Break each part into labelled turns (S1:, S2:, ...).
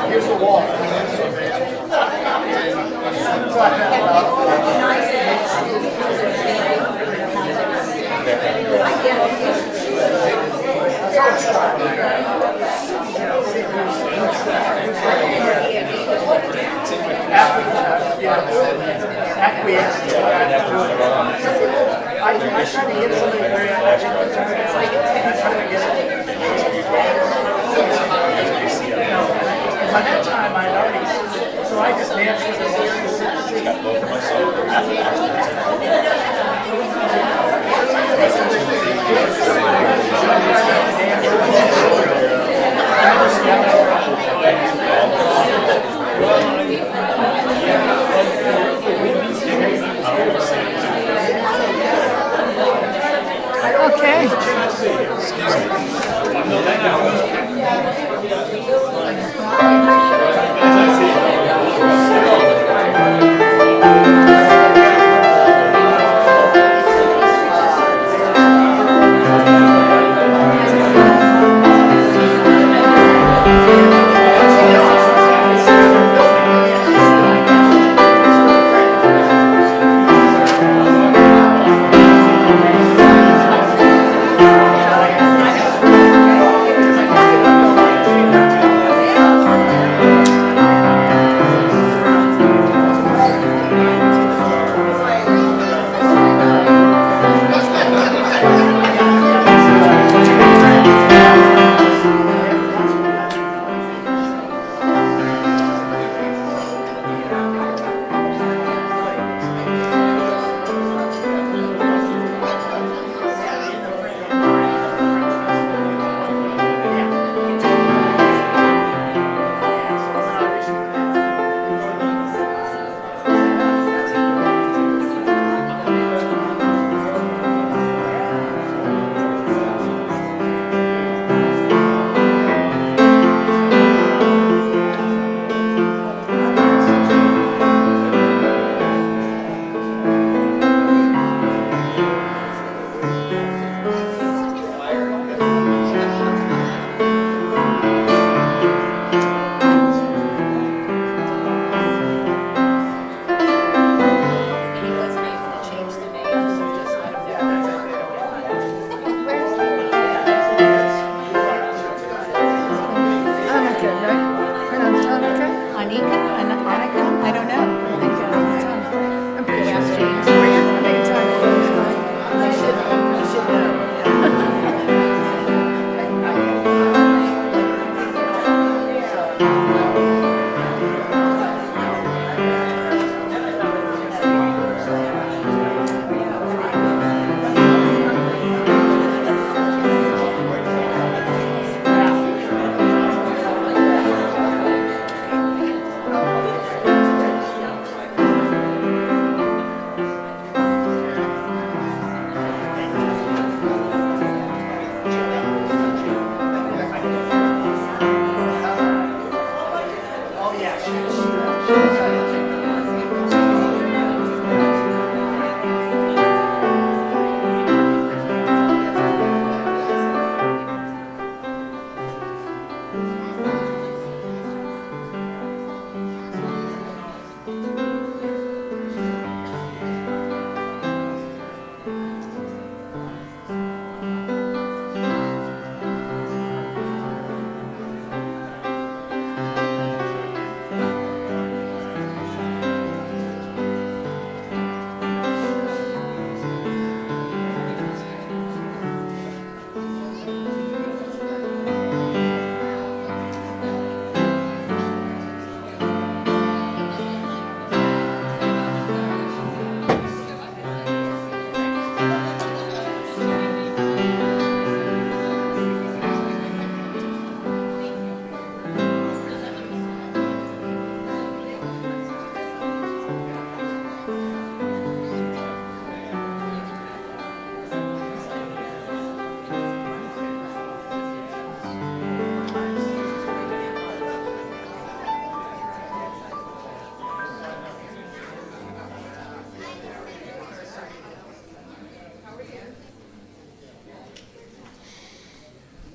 S1: Here's the wall. I try to get something where I try to get it. By that time, I'd already, so I just danced with the series. Got both of myself.
S2: Okay.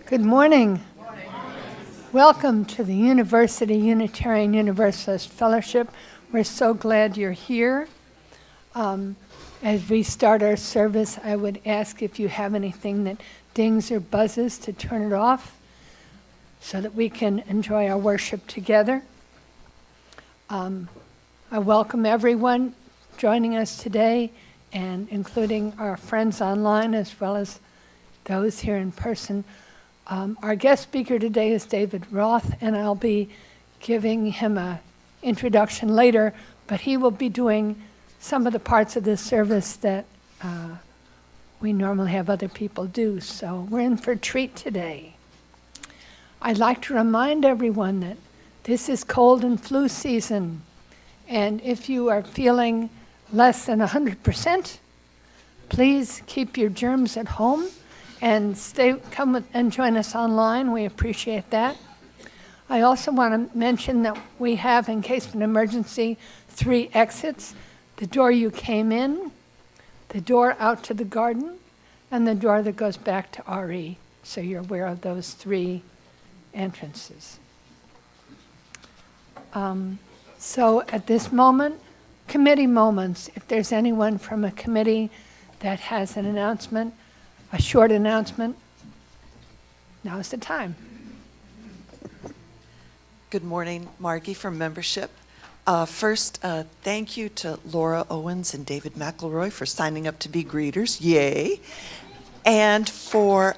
S2: Good morning. Welcome to the University Unitarian Universalist Fellowship. We're so glad you're here. As we start our service, I would ask if you have anything that dings or buzzes to turn it off so that we can enjoy our worship together. I welcome everyone joining us today, and including our friends online as well as those here in person. Our guest speaker today is David Roth, and I'll be giving him an introduction later, but he will be doing some of the parts of this service that we normally have other people do. So we're in for a treat today. I'd like to remind everyone that this is cold and flu season, and if you are feeling less than 100%, please keep your germs at home and come and join us online. We appreciate that. I also want to mention that we have, in case of an emergency, 3 exits: the door you came in, the door out to the garden, and the door that goes back to RE. So you're aware of those 3 entrances. So at this moment, committee moments. If there's anyone from a committee that has an announcement, a short announcement, now's the time.
S3: Good morning, Margie from membership. First, thank you to Laura Owens and David McElroy for signing up to be greeters. Yay. And for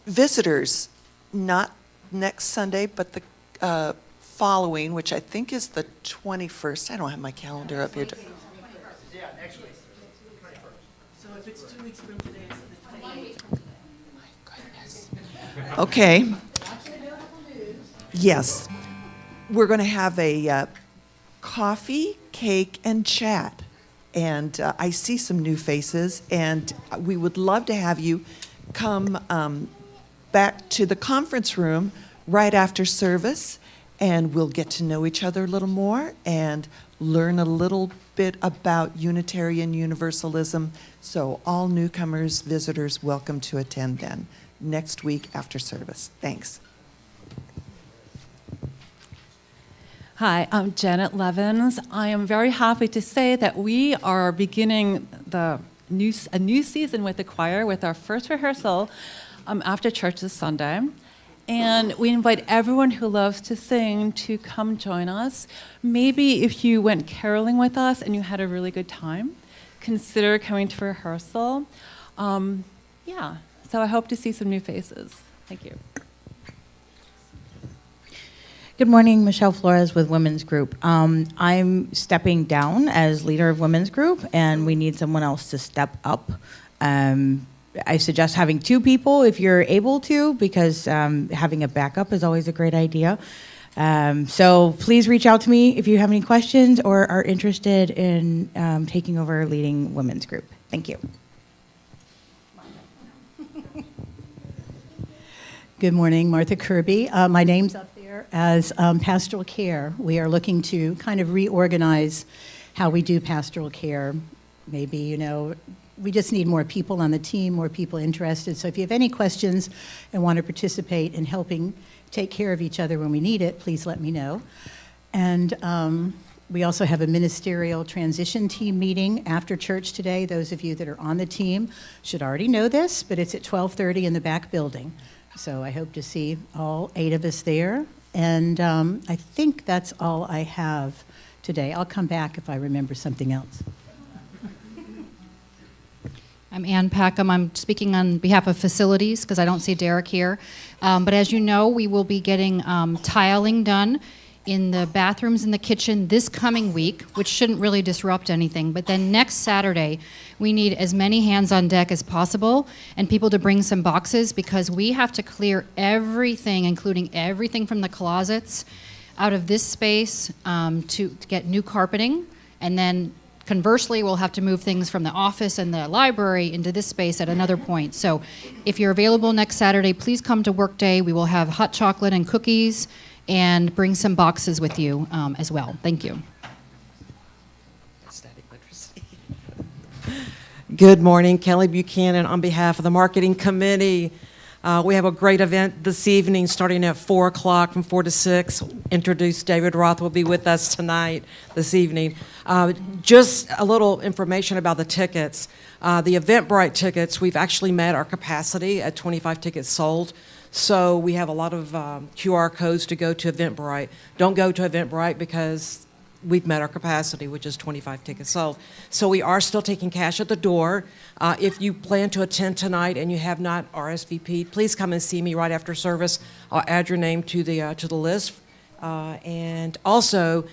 S3: visitors, not next Sunday, but the following, which I think is the 21st. I don't have my calendar up here.
S1: Yeah, next week. 21st.
S3: So if it's 2 weeks from today, it's the 28th. My goodness. Okay. Yes. We're going to have a coffee, cake, and chat. And I see some new faces, and we would love to have you come back to the conference room right after service, and we'll get to know each other a little more and learn a little bit about Unitarian Universalism. So all newcomers, visitors, welcome to attend then next week after service. Thanks.
S4: Hi, I'm Janet Levins. I am very happy to say that we are beginning a new season with the choir with our first rehearsal after church this Sunday. And we invite everyone who loves to sing to come join us. Maybe if you went caroling with us and you had a really good time, consider coming to rehearsal. Yeah, so I hope to see some new faces. Thank you.
S5: Good morning, Michelle Flores with Women's Group. I'm stepping down as leader of Women's Group, and we need someone else to step up. I suggest having 2 people if you're able to, because having a backup is always a great idea. So please reach out to me if you have any questions or are interested in taking over leading Women's Group. Thank you.
S6: Good morning, Martha Kirby. My name's up there as pastoral care. We are looking to kind of reorganize how we do pastoral care. Maybe, we just need more people on the team, more people interested. So if you have any questions and want to participate in helping take care of each other when we need it, please let me know. And we also have a ministerial transition team meeting after church today. Those of you that are on the team should already know this, but it's at 12:30 in the back building. So I hope to see all 8 of us there. And I think that's all I have today. I'll come back if I remember something else.
S7: I'm Ann Packham. I'm speaking on behalf of facilities because I don't see Derek here. But as you know, we will be getting tiling done in the bathrooms in the kitchen this coming week, which shouldn't really disrupt anything. But then next Saturday, we need as many hands on deck as possible and people to bring some boxes because we have to clear everything, including everything from the closets, out of this space to get new carpeting. And then conversely, we'll have to move things from the office and the library into this space at another point. So if you're available next Saturday, please come to work day. We will have hot chocolate and cookies and bring some boxes with you as well. Thank you.
S8: Good morning, Kelly Buchanan on behalf of the Marketing Committee. We have a great event this evening starting at 4 o'clock from 4 to 6. Introduce David Roth will be with us tonight, this evening. Just a little information about the tickets. The Eventbrite tickets, we've actually met our capacity at 25 tickets sold. So we have a lot of QR codes to go to Eventbrite. Don't go to Eventbrite because we've met our capacity, which is 25 tickets sold. So we are still taking cash at the door. If you plan to attend tonight and you have not RSVP'd, please come and see me right after service. I'll add your name to the list. And also,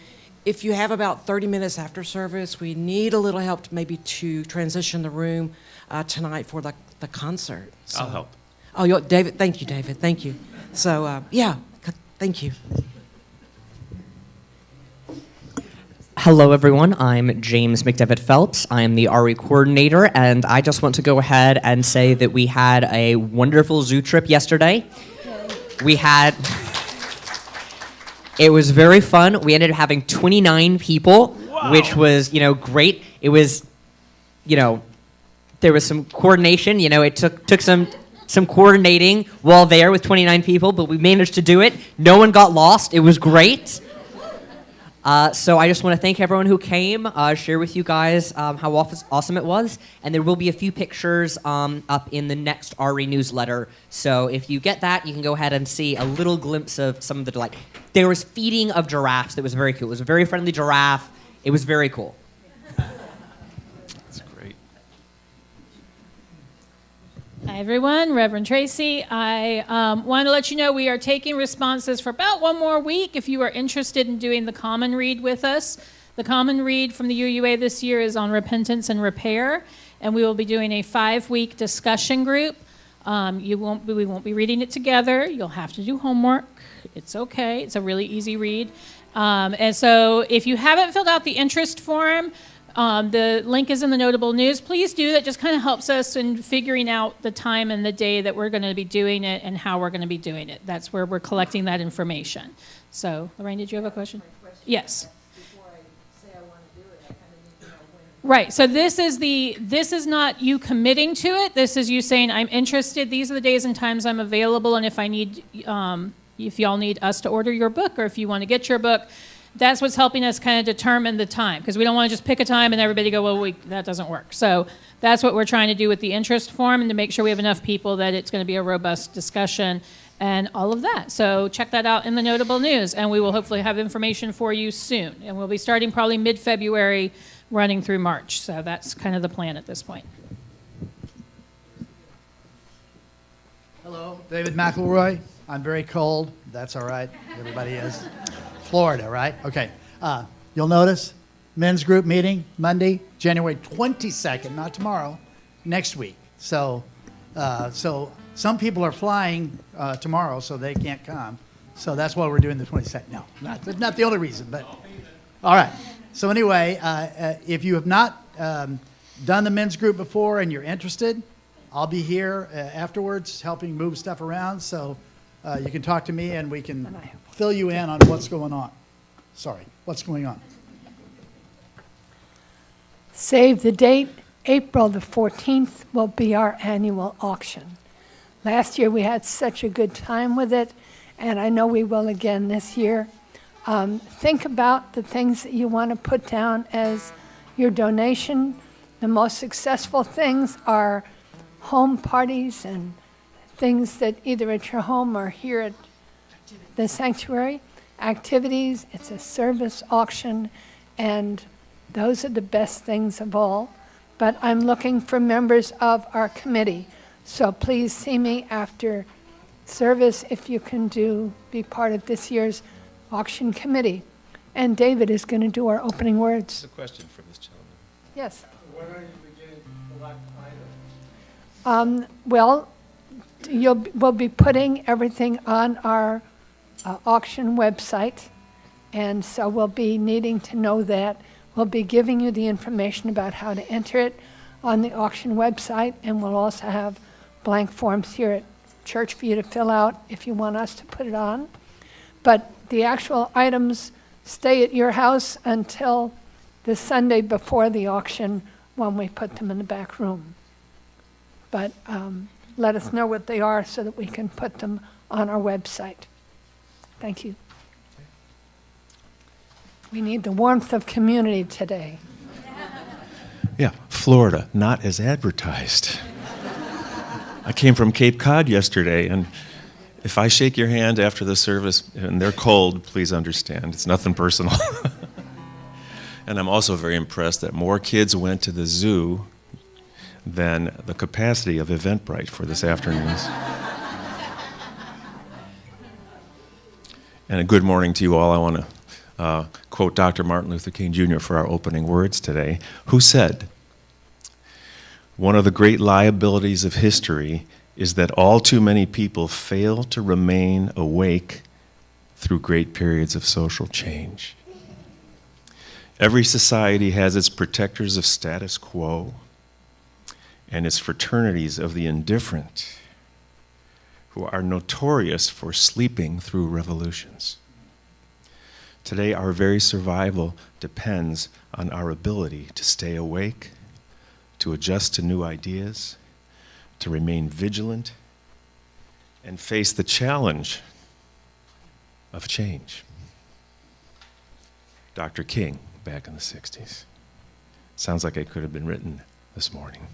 S8: if you have about 30 minutes after service, we need a little help maybe to transition the room tonight for the concert. So,
S9: I'll help.
S8: Oh, David, thank you, David, thank you. So, yeah, thank you.
S10: Hello, everyone. I'm James McDevitt Phelps. I am the RE coordinator, and I just want to go ahead and say that we had a wonderful zoo trip yesterday. It was very fun. We ended up having 29 people, which was, great. It was, there was some coordination. It took some coordinating while there with 29 people, but we managed to do it. No one got lost. It was great. So I just want to thank everyone who came, share with you guys how awesome it was, and there will be a few pictures up in the next RE newsletter. So if you get that, you can go ahead and see a little glimpse of some of the delight. There was feeding of giraffes that was very cool. It was a very friendly giraffe. It was very cool.
S9: That's great.
S11: Hi, everyone. Reverend Tracy. I want to let you know we are taking responses for about one more week if you are interested in doing the Common Read with us. The Common Read from the UUA this year is on repentance and repair, and we will be doing a 5-week discussion group. We won't be reading it together. You'll have to do homework. It's okay. It's a really easy read. And so if you haven't filled out the interest form, the link is in the notable news. Please do that. Just kind of helps us in figuring out the time and the day that we're going to be doing it and how we're going to be doing it. That's where we're collecting that information. So, Lorraine, did you have a question? Yes. Before I say I want to do it, I kind of need to know when. Right. So this is not you committing to it. This is you saying I'm interested. These are the days and times I'm available, and if I need, if y'all need us to order your book, or if you want to get your book. That's what's helping us kind of determine the time, because we don't want to just pick a time and everybody go, well, that doesn't work. So that's what we're trying to do with the interest form, and to make sure we have enough people that it's going to be a robust discussion and all of that. So check that out in the notable news, and we will hopefully have information for you soon. And we'll be starting probably mid-February, running through March. So that's kind of the plan at this point.
S1: Hello, David McElroy. I'm very cold. That's all right. Everybody is. Florida, right? Okay. You'll notice men's group meeting Monday, January 22nd, not tomorrow, next week. So some people are flying tomorrow, so they can't come. So that's why we're doing the 22nd. No, not the only reason, but all right. So anyway, if you have not done the men's group before and you're interested, I'll be here afterwards helping move stuff around. So you can talk to me and we can fill you in on what's going on. What's going on?
S2: Save the date. April the 14th will be our annual auction. Last year we had such a good time with it, and I know we will again this year. Think about the things that you want to put down as your donation. The most successful things are home parties and things that either at your home or here at the sanctuary. Activities, it's a service auction, and those are the best things of all. But I'm looking for members of our committee, so please see me after service if you can be part of this year's auction committee. And David is going to do our opening words.
S9: A question from this gentleman.
S2: Yes.
S1: When are you beginning to select items?
S2: Well, we'll be putting everything on our auction website, and so we'll be needing to know that. We'll be giving you the information about how to enter it on the auction website, and we'll also have blank forms here at church for you to fill out if you want us to put it on. But the actual items stay at your house until the Sunday before the auction when we put them in the back room. But let us know what they are so that we can put them on our website. Thank you. We need the warmth of community today.
S9: Yeah, Florida, not as advertised. I came from Cape Cod yesterday, and if I shake your hand after the service and they're cold, please understand. It's nothing personal. And I'm also very impressed that more kids went to the zoo than the capacity of Eventbrite for this afternoon. And a good morning to you all. I want to quote Dr. Martin Luther King Jr. for our opening words today, who said, "One of the great liabilities of history is that all too many people fail to remain awake through great periods of social change. Every society has its protectors of status quo and its fraternities of the indifferent, who are notorious for sleeping through revolutions. Today, our very survival depends on our ability to stay awake, to adjust to new ideas, to remain vigilant, and face the challenge of change." Dr. King, back in the 60s. Sounds like it could have been written this morning.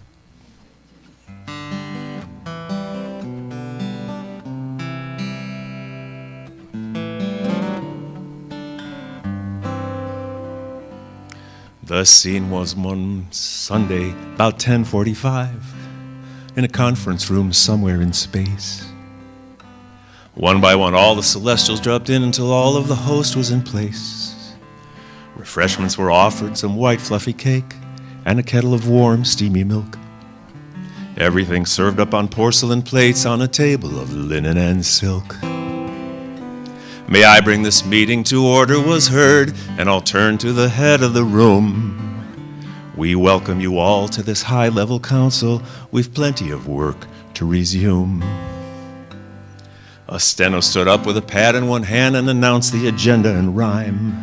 S9: The scene was one Sunday, about 10:45, in a conference room somewhere in space. One by one, all the celestials dropped in until all of the host was in place. Refreshments were offered, some white fluffy cake, and a kettle of warm, steamy milk. Everything served up on porcelain plates on a table of linen and silk. "May I bring this meeting to order?" was heard, and all turned to the head of the room. "We welcome you all to this high-level council. We've plenty of work to resume." A steno stood up with a pad in one hand and announced the agenda in rhyme.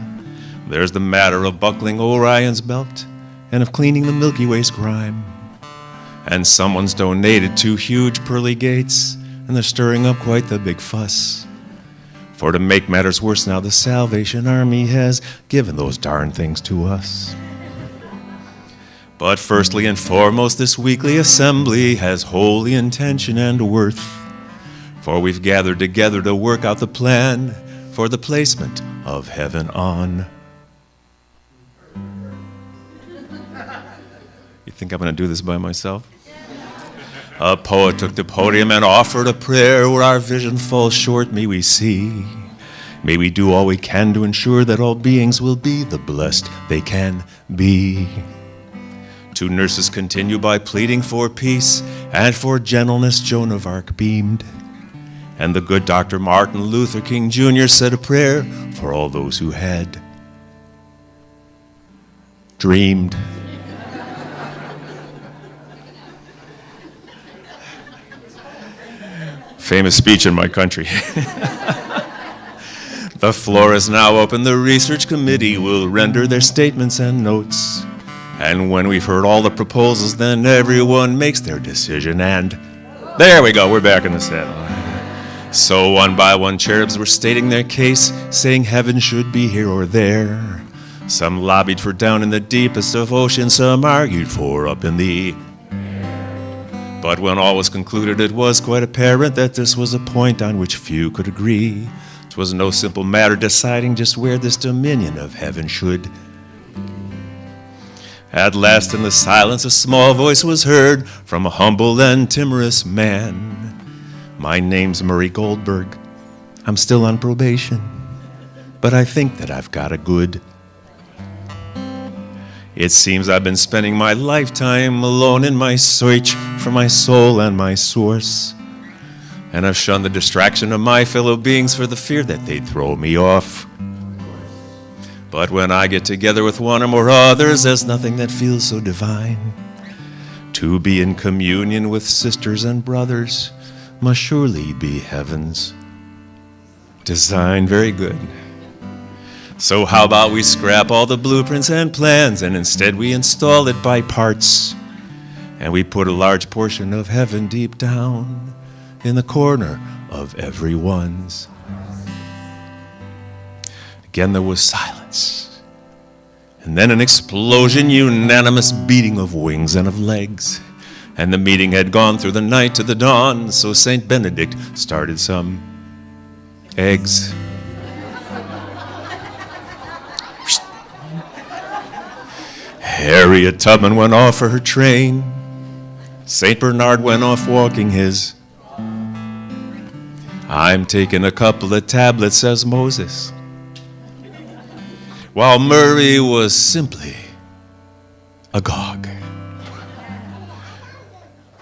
S9: "There's the matter of buckling Orion's belt and of cleaning the Milky Way's grime. And someone's donated 2 huge pearly gates, and they're stirring up quite the big fuss. For to make matters worse now, the Salvation Army has given those darn things to us. But firstly and foremost, this weekly assembly has holy intention and worth, for we've gathered together to work out the plan for the placement of heaven on." You think I'm going to do this by myself? A poet took the podium and offered a prayer. "Where our vision falls short, may we see. May we do all we can to ensure that all beings will be the blessed they can be." 2 nurses continue by pleading for peace, and for gentleness Joan of Arc beamed. And the good Dr. Martin Luther King Jr. said a prayer for all those who had dreamed. Famous speech in my country. The floor is now open. The research committee will render their statements and notes. And when we've heard all the proposals, then everyone makes their decision. And there we go, we're back in the saddle. So one by one, cherubs were stating their case, saying heaven should be here or there. Some lobbied for down in the deepest of oceans, some argued for up in the But when all was concluded, it was quite apparent that this was a point on which few could agree. 'Twas no simple matter deciding just where this dominion of heaven should. At last in the silence a small voice was heard from a humble and timorous man. "My name's Murray Goldberg. I'm still on probation, but I think that I've got a good. It seems I've been spending my lifetime alone in my search for my soul and my source. And I've shunned the distraction of my fellow beings for the fear that they'd throw me off. But when I get together with one or more others, there's nothing that feels so divine. To be in communion with sisters and brothers must surely be heaven's design." Very good. So how about we scrap all the blueprints and plans, and instead we install it by parts. And we put a large portion of heaven deep down in the corner of everyone's. Again, there was silence. And then an explosion, unanimous beating of wings and of legs. And the meeting had gone through the night to the dawn, so St. Benedict started some eggs. Harriet Tubman went off for her train. St. Bernard went off walking his. I'm taking a couple of tablets, says Moses. While Murray was simply agog.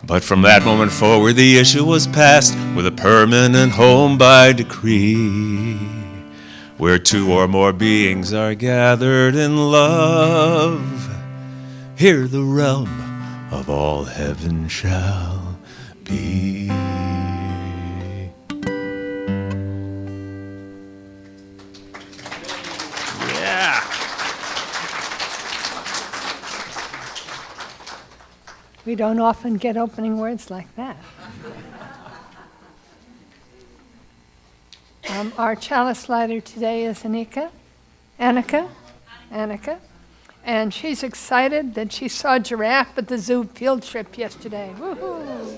S9: But from that moment forward, the issue was passed with a permanent home by decree, where two or more beings are gathered in love. Here the realm of all heaven shall be. Yeah.
S2: We don't often get opening words like that. Our chalice lighter today is Annika, and she's excited that she saw a giraffe at the zoo field trip yesterday. Woohoo!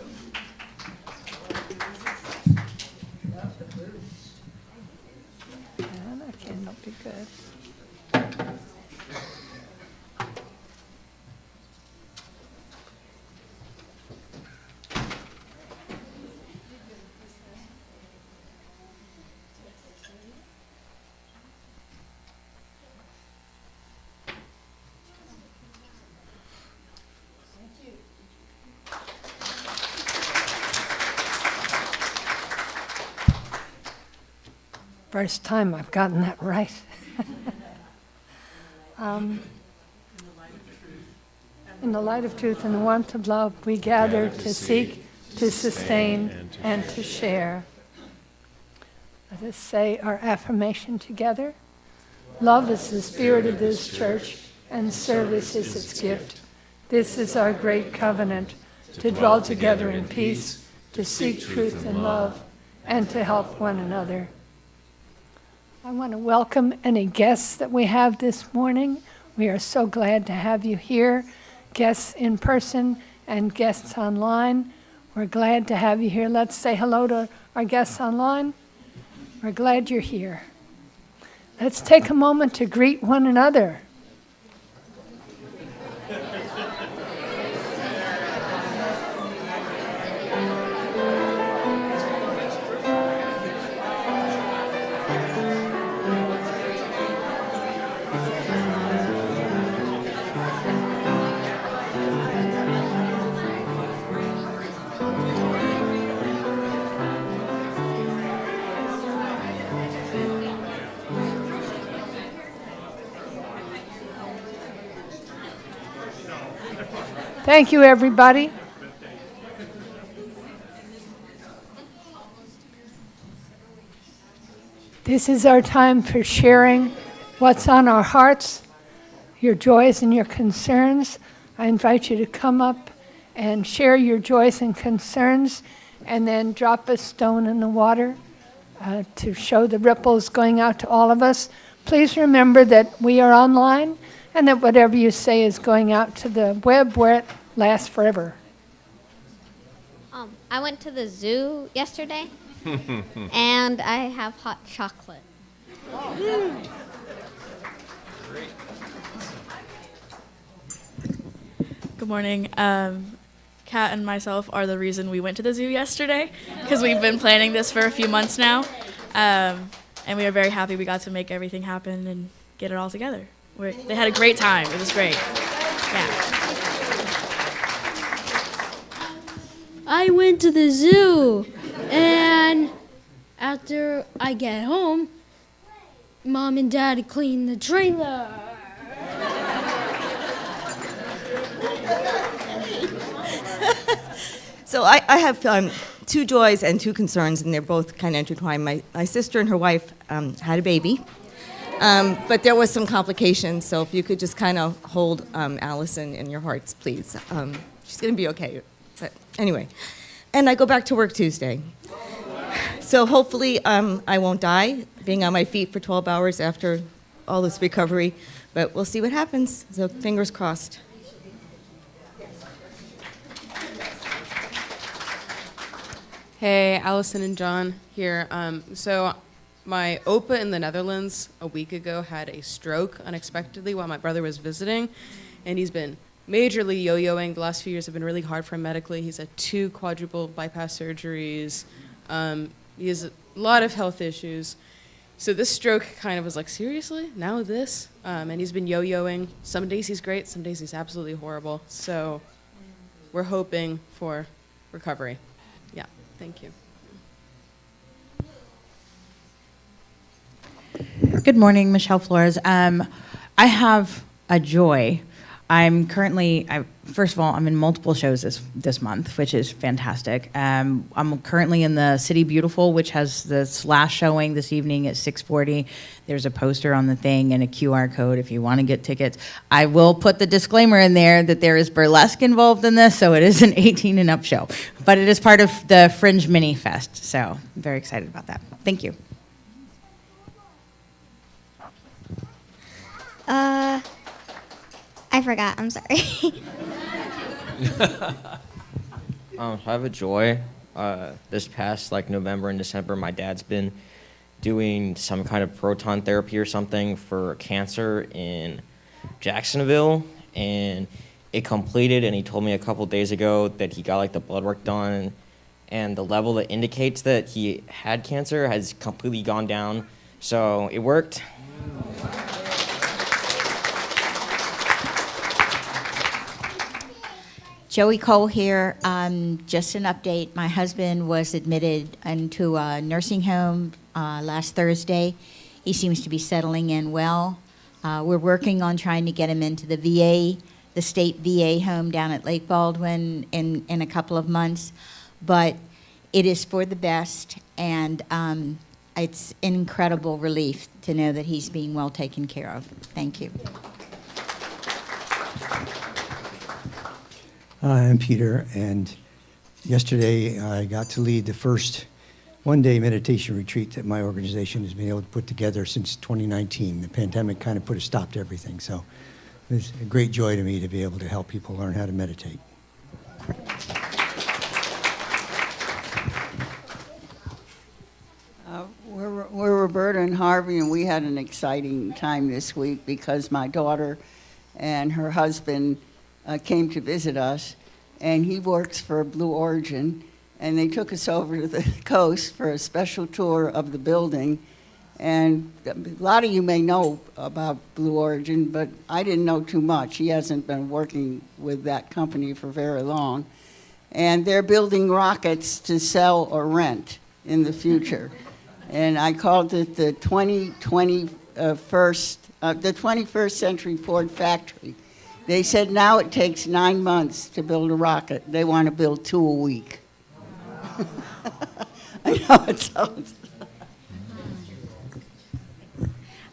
S2: Yeah, that candle be good. First time I've gotten that right. In the light of truth and the warmth of love, we gather to seek, to sustain, and to share. Let us say our affirmation together. Love is the spirit of this church, and service is its gift. This is our great covenant, to dwell together in peace, to seek truth and love, and to help one another. I want to welcome any guests that we have this morning. We are so glad to have you here, guests in person and guests online. We're glad to have you here. Let's say hello to our guests online. We're glad you're here. Let's take a moment to greet one another. Thank you, everybody. This is our time for sharing what's on our hearts, your joys and your concerns. I invite you to come up and share your joys and concerns, and then drop a stone in the water to show the ripples going out to all of us. Please remember that we are online, and that whatever you say is going out to the web where it lasts forever.
S12: I went to the zoo yesterday, and I have hot chocolate.
S13: Good morning. Kat and myself are the reason we went to the zoo yesterday, because we've been planning this for a few months now, and we are very happy we got to make everything happen and get it all together. They had a great time. It was great. Yeah.
S14: I went to the zoo, and after I get home, Mom and Dad cleaned the trailer.
S15: So I have two joys and two concerns, and they're both kind of intertwined. My sister and her wife had a baby, but there was some complications, so if you could just kind of hold Allison in your hearts, please. she's going to be okay. But anyway, and I go back to work Tuesday. So hopefully I won't die being on my feet for 12 hours after all this recovery, but we'll see what happens. So fingers crossed.
S16: Hey, Allison and John here. So my Opa in the Netherlands a week ago had a stroke unexpectedly while my brother was visiting, and he's been majorly yo-yoing. The last few years have been really hard for him medically. He's had 2 quadruple bypass surgeries. He has a lot of health issues. So this stroke kind of was like, seriously? Now this? And he's been yo-yoing. Some days he's great, some days he's absolutely horrible. So we're hoping for recovery. Yeah, thank you.
S5: Good morning, Michelle Flores. I have a joy. I'm currently, first of all, I'm in multiple shows this month, which is fantastic. I'm currently in the City Beautiful, which has this last showing this evening at 6:40. There's a poster on the thing and a QR code if you want to get tickets. I will put the disclaimer in there that there is burlesque involved in this, so it is an 18 and up show. But it is part of the Fringe Mini Fest, so I'm very excited about that. Thank you.
S12: I forgot. I'm sorry.
S17: I have a joy. This past November and December, my dad's been doing some kind of proton therapy or something for cancer in Jacksonville, and it completed. And he told me a couple days ago that he got the blood work done, and the level that indicates that he had cancer has completely gone down. So it worked.
S18: Joey Cole here. Just an update. My husband was admitted into a nursing home last Thursday. He seems to be settling in well. We're working on trying to get him into the VA, the state VA home down at Lake Baldwin in a couple of months. But it is for the best, and it's an incredible relief to know that he's being well taken care of. Thank you.
S19: I'm Peter, and yesterday I got to lead the first one-day meditation retreat that my organization has been able to put together since 2019. The pandemic kind of put a stop to everything, so it's a great joy to me to be able to help people learn how to meditate.
S20: We're Roberta and Harvey, and we had an exciting time this week because my daughter and her husband came to visit us, and he works for Blue Origin, and they took us over to the coast for a special tour of the building. And a lot of you may know about Blue Origin, but I didn't know too much. He hasn't been working with that company for very long. And they're building rockets to sell or rent in the future. And I called it the 21st century Ford factory. They said now it takes 9 months to build a rocket. They want to build 2 a week. I know it sounds.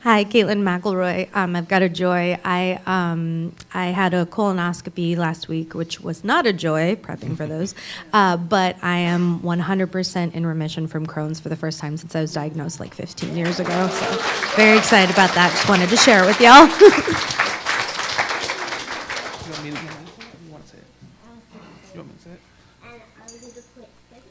S21: Hi, Caitlin McElroy. I've got a joy. I had a colonoscopy last week, which was not a joy, prepping for those, but I am 100% in remission from Crohn's for the first time since I was diagnosed 15 years ago. So very excited about that. Just wanted to share it with y'all.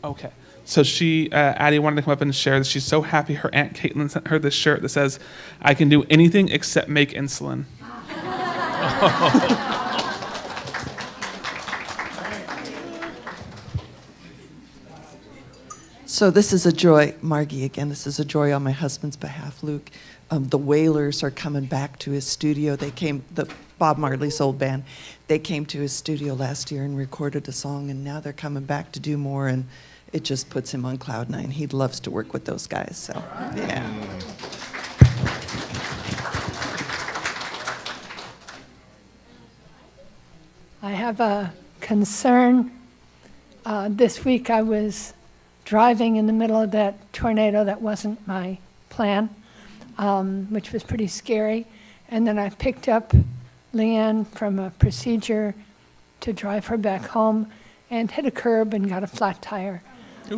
S22: Okay. So Addie wanted to come up and share that she's so happy her Aunt Caitlin sent her this shirt that says, "I can do anything except make insulin."
S3: So this is a joy, Margie, again, this is a joy on my husband's behalf, Luke. The Wailers are coming back to his studio. They came, Bob Marley's old band, they came to his studio last year and recorded a song, and now they're coming back to do more, and it just puts him on cloud nine. He loves to work with those guys, so yeah.
S2: I have a concern. This week I was driving in the middle of that tornado. That wasn't my plan, which was pretty scary. And then I picked up Leanne from a procedure to drive her back home and hit a curb and got a flat tire.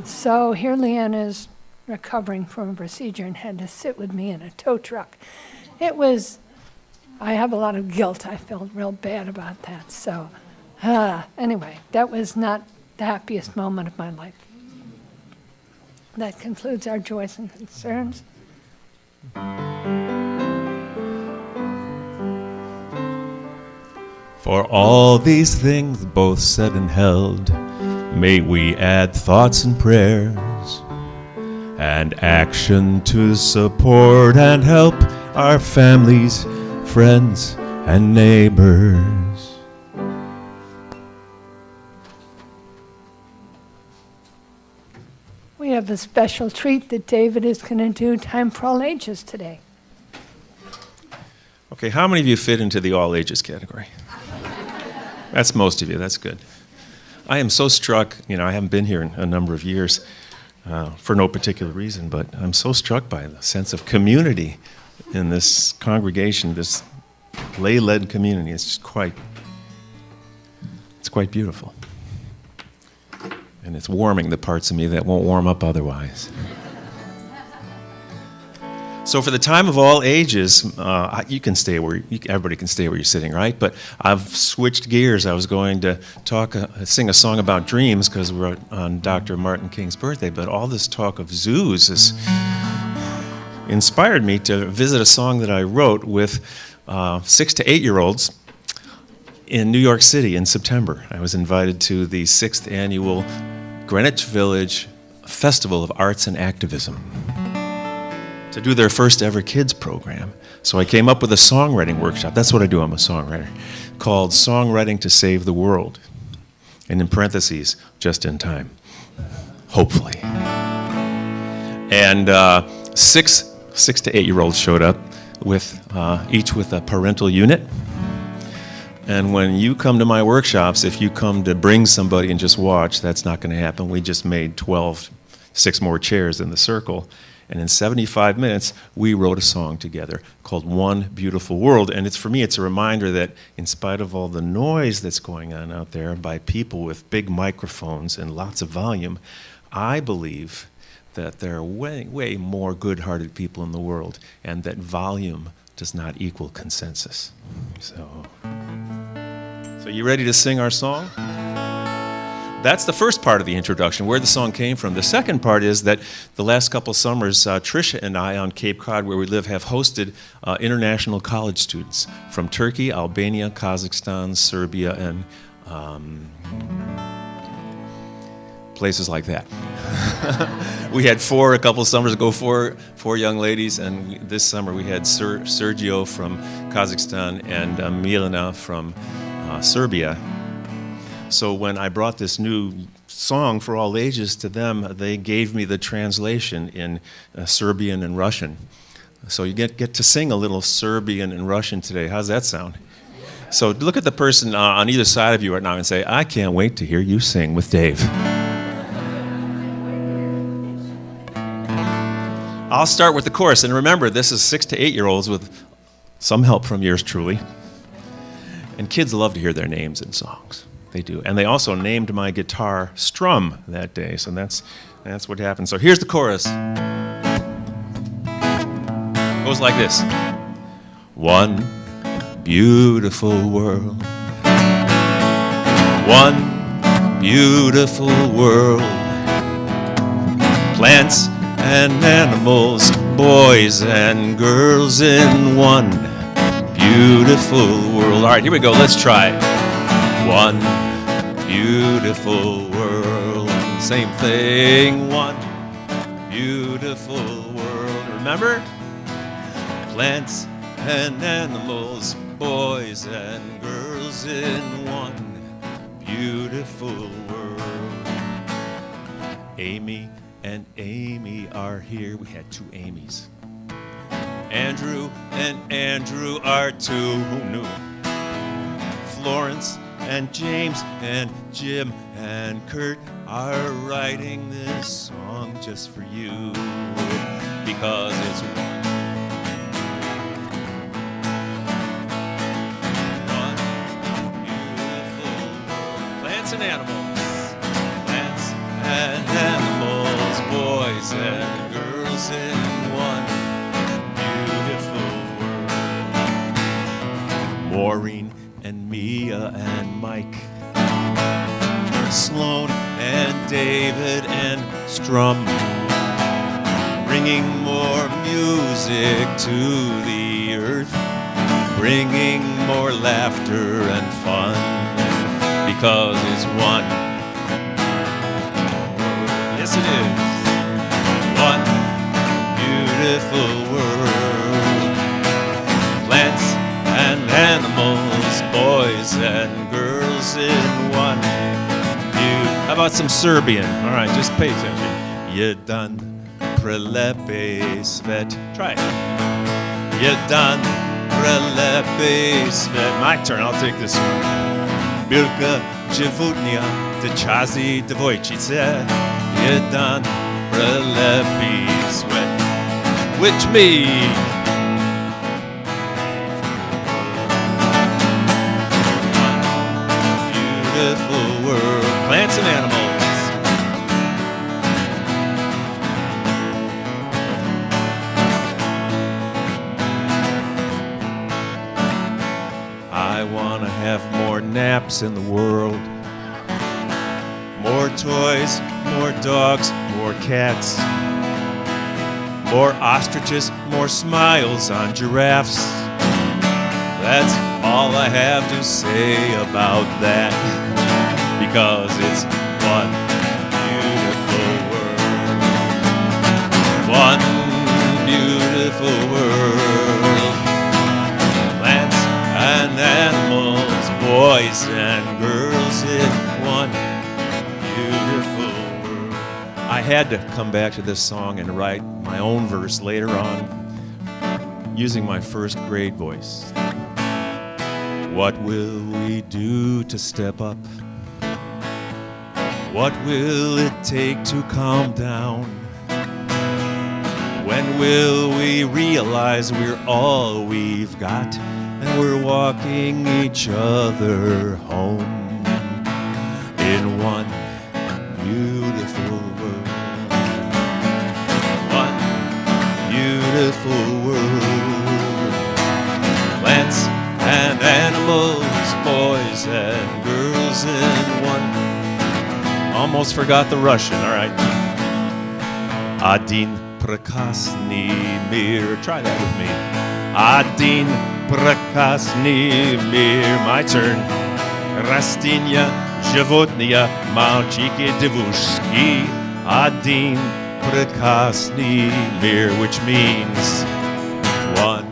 S2: So here Leanne is recovering from a procedure and had to sit with me in a tow truck. I have a lot of guilt. I felt real bad about that. So anyway, that was not the happiest moment of my life. That concludes our joys and concerns.
S9: For all these things both said and held, may we add thoughts and prayers and action to support and help our families, friends, and neighbors.
S2: We have a special treat that David is going to do, Time for All Ages today.
S9: Okay, how many of you fit into the all ages category? That's most of you, that's good. I am so struck, I haven't been here in a number of years for no particular reason, but I'm so struck by the sense of community in this congregation, this lay-led community. It's quite beautiful. And it's warming the parts of me that won't warm up otherwise. So for the time of all ages, you can stay everybody can stay where you're sitting, right? But I've switched gears. I was going to sing a song about dreams because we're on Dr. Martin King's birthday, but all this talk of zoos has inspired me to visit a song that I wrote with 6 to 8-year-olds in New York City in September. I was invited to the 6th annual Greenwich Village Festival of Arts and Activism to do their first ever kids program. So I came up with a songwriting workshop. That's what I do, I'm a songwriter, called Songwriting to Save the World. And in parentheses, just in time, hopefully. And 6 to 8-year-olds showed up, each with a parental unit. And when you come to my workshops, if you come to bring somebody and just watch, that's not going to happen. We just made 6 more chairs in the circle. And in 75 minutes, we wrote a song together called One Beautiful World. And for me, it's a reminder that in spite of all the noise that's going on out there by people with big microphones and lots of volume, I believe that there are way, way more good-hearted people in the world, and that volume does not equal consensus. So you ready to sing our song? That's the first part of the introduction, where the song came from. The second part is that the last couple summers, Tricia and I on Cape Cod, where we live, have hosted international college students from Turkey, Albania, Kazakhstan, Serbia, and places like that. We had a couple summers ago, four young ladies, and this summer we had Sergio from Kazakhstan and Milena from Serbia. So when I brought this new song for all ages to them, they gave me the translation in Serbian and Russian. So you get to sing a little Serbian and Russian today. How's that sound? So look at the person on either side of you right now and say, I can't wait to hear you sing with Dave. I'll start with the chorus. And remember, this is 6 to 8-year-olds with some help from yours truly. And kids love to hear their names in songs. They do. And they also named my guitar Strum that day. So that's what happened. So here's the chorus. It goes like this. One beautiful world. One beautiful world. Plants and animals, boys and girls in one beautiful world. All right, here we go. Let's try it. One beautiful world. Same thing. One beautiful world. Remember? Plants and animals, boys and girls in one beautiful world. Amy and Amy are here. We had 2 Amys. Andrew and Andrew are 2. Who knew? Florence and James and Jim and Kurt are writing this song just for you, because it's one beautiful world. Mike, Sloan and David and Strum, bringing more music to the earth, bringing more laughter and fun, because it's one. Yes, it is. One beautiful world. Plants and animals, boys and girls in one. How about some Serbian? All right, just pay attention. Jedan prelepe svet. Try it. Jedan prelepe svet. My turn, I'll take this one. Bilka Jevudnia Techazi Devojčice. Jedan prelepe svet. Which means beautiful world, plants and animals. I want to have more naps in the world, more toys, more dogs, more cats, more ostriches, more smiles on giraffes. That's all I have to say about that, because it's one beautiful world. One beautiful world. Plants and animals, boys and girls in one beautiful world. I had to come back to this song and write my own verse later on, using my first grade voice. What will we do to step up? What will it take to calm down? When will we realize we're all we've got and we're walking each other home in one beautiful world? One beautiful world. Plants and animals, boys and girls in one. Almost forgot the Russian, all right. Один прекрасный мир. Try that with me. Один прекрасный мир. My turn. Растения, животные, мальчики, девушки. Один прекрасный мир, which means one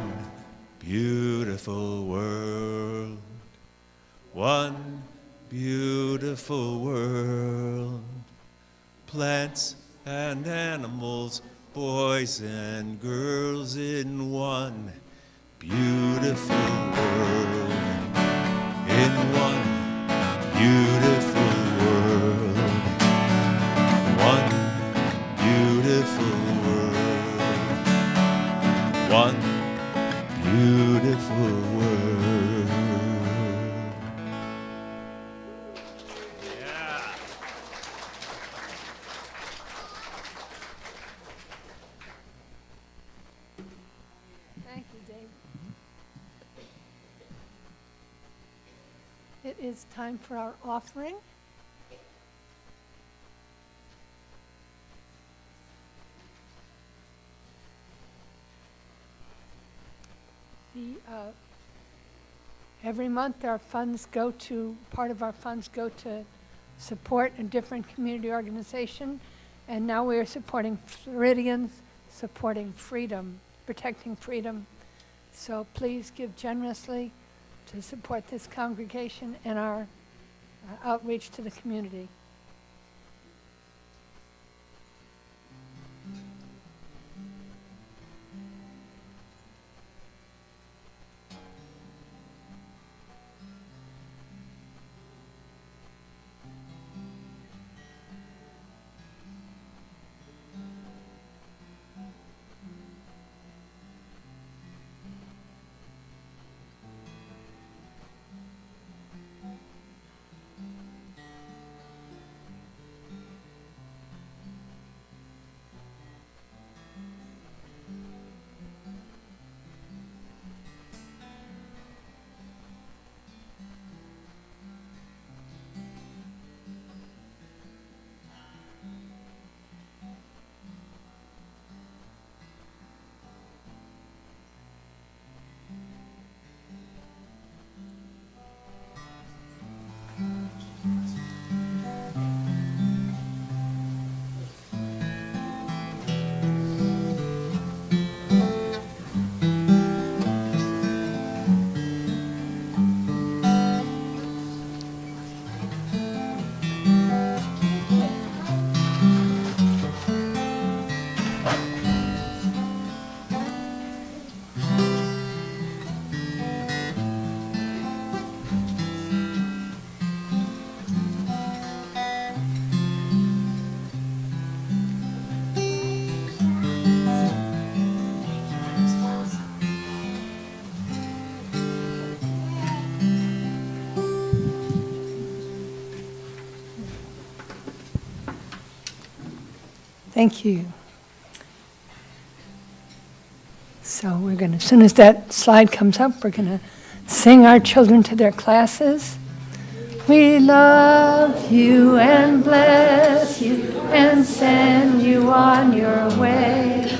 S9: beautiful world. One beautiful world. Plants and animals, boys and girls in one beautiful world. In one beautiful world. One beautiful world. One beautiful world. Yeah.
S2: Thank you, Dave. It is time for our offering. Every month our funds go to, part of our funds go to support a different community organization, and now we are supporting Floridians, supporting freedom, protecting freedom. So please give generously to support this congregation and our outreach to the community. Thank you. So we're going to, as soon as that slide comes up, we're going to sing our children to their classes. We love you and bless you and send you on your way.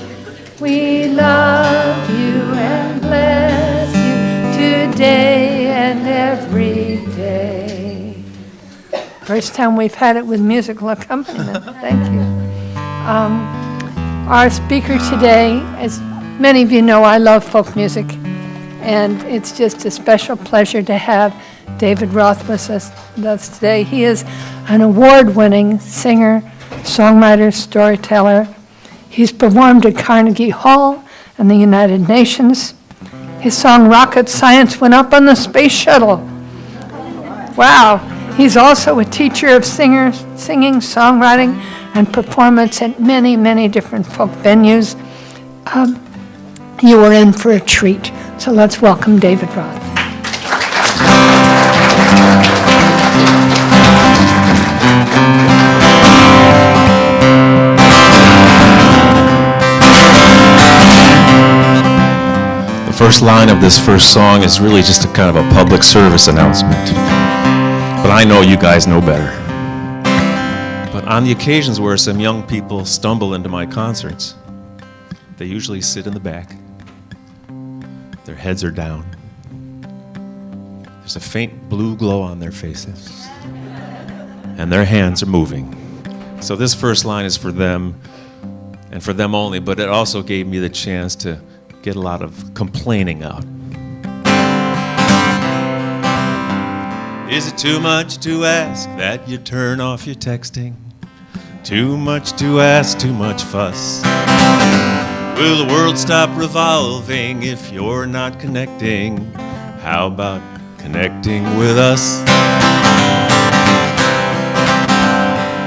S2: We love you and bless you today and every day. First time we've had it with musical accompaniment. Thank you. Our speaker today, as many of you know, I love folk music, and it's just a special pleasure to have David Roth with us today. He is an award-winning singer, songwriter, storyteller. He's performed at Carnegie Hall and the United Nations. His song Rocket Science went up on the space shuttle. Wow. He's also a teacher of singing, songwriting, and performance at many, many different folk venues. You are in for a treat. So let's welcome David Roth.
S9: The first line of this first song is really just a kind of a public service announcement. But I know you guys know better. But on the occasions where some young people stumble into my concerts, they usually sit in the back. Their heads are down. There's a faint blue glow on their faces. And their hands are moving. So this first line is for them, and for them only, but it also gave me the chance to get a lot of complaining out. Is it too much to ask that you turn off your texting? Too much to ask, too much fuss. Will the world stop revolving if you're not connecting? How about connecting with us?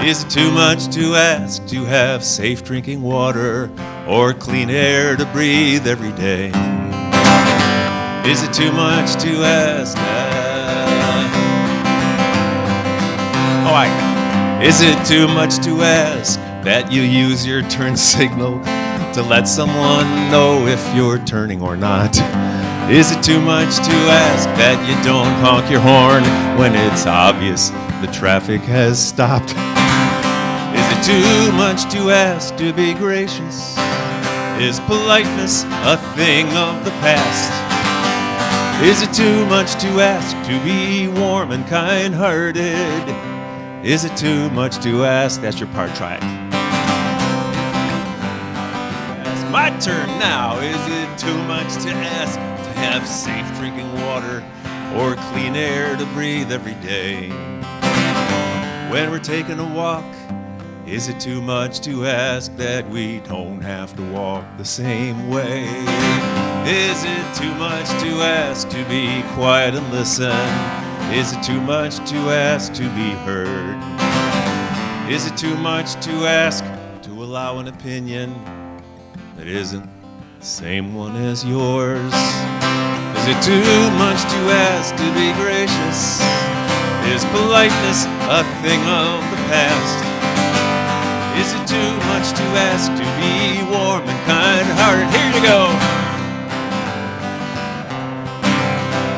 S9: Is it too much to ask to have safe drinking water or clean air to breathe every day? Is it too much to ask? Is it too much to ask that you use your turn signal to let someone know if you're turning or not? Is it too much to ask that you don't honk your horn when it's obvious the traffic has stopped? Is it too much to ask to be gracious? Is politeness a thing of the past? Is it too much to ask to be warm and kind-hearted? Is it too much to ask? That's your part, try it. It's my turn now. Is it too much to ask to have safe drinking water or clean air to breathe every day? When we're taking a walk, is it too much to ask that we don't have to walk the same way? Is it too much to ask to be quiet and listen? Is it too much to ask to be heard? Is it too much to ask to allow an opinion that isn't the same one as yours? Is it too much to ask to be gracious? Is politeness a thing of the past? Is it too much to ask to be warm and kind-hearted? Here you go!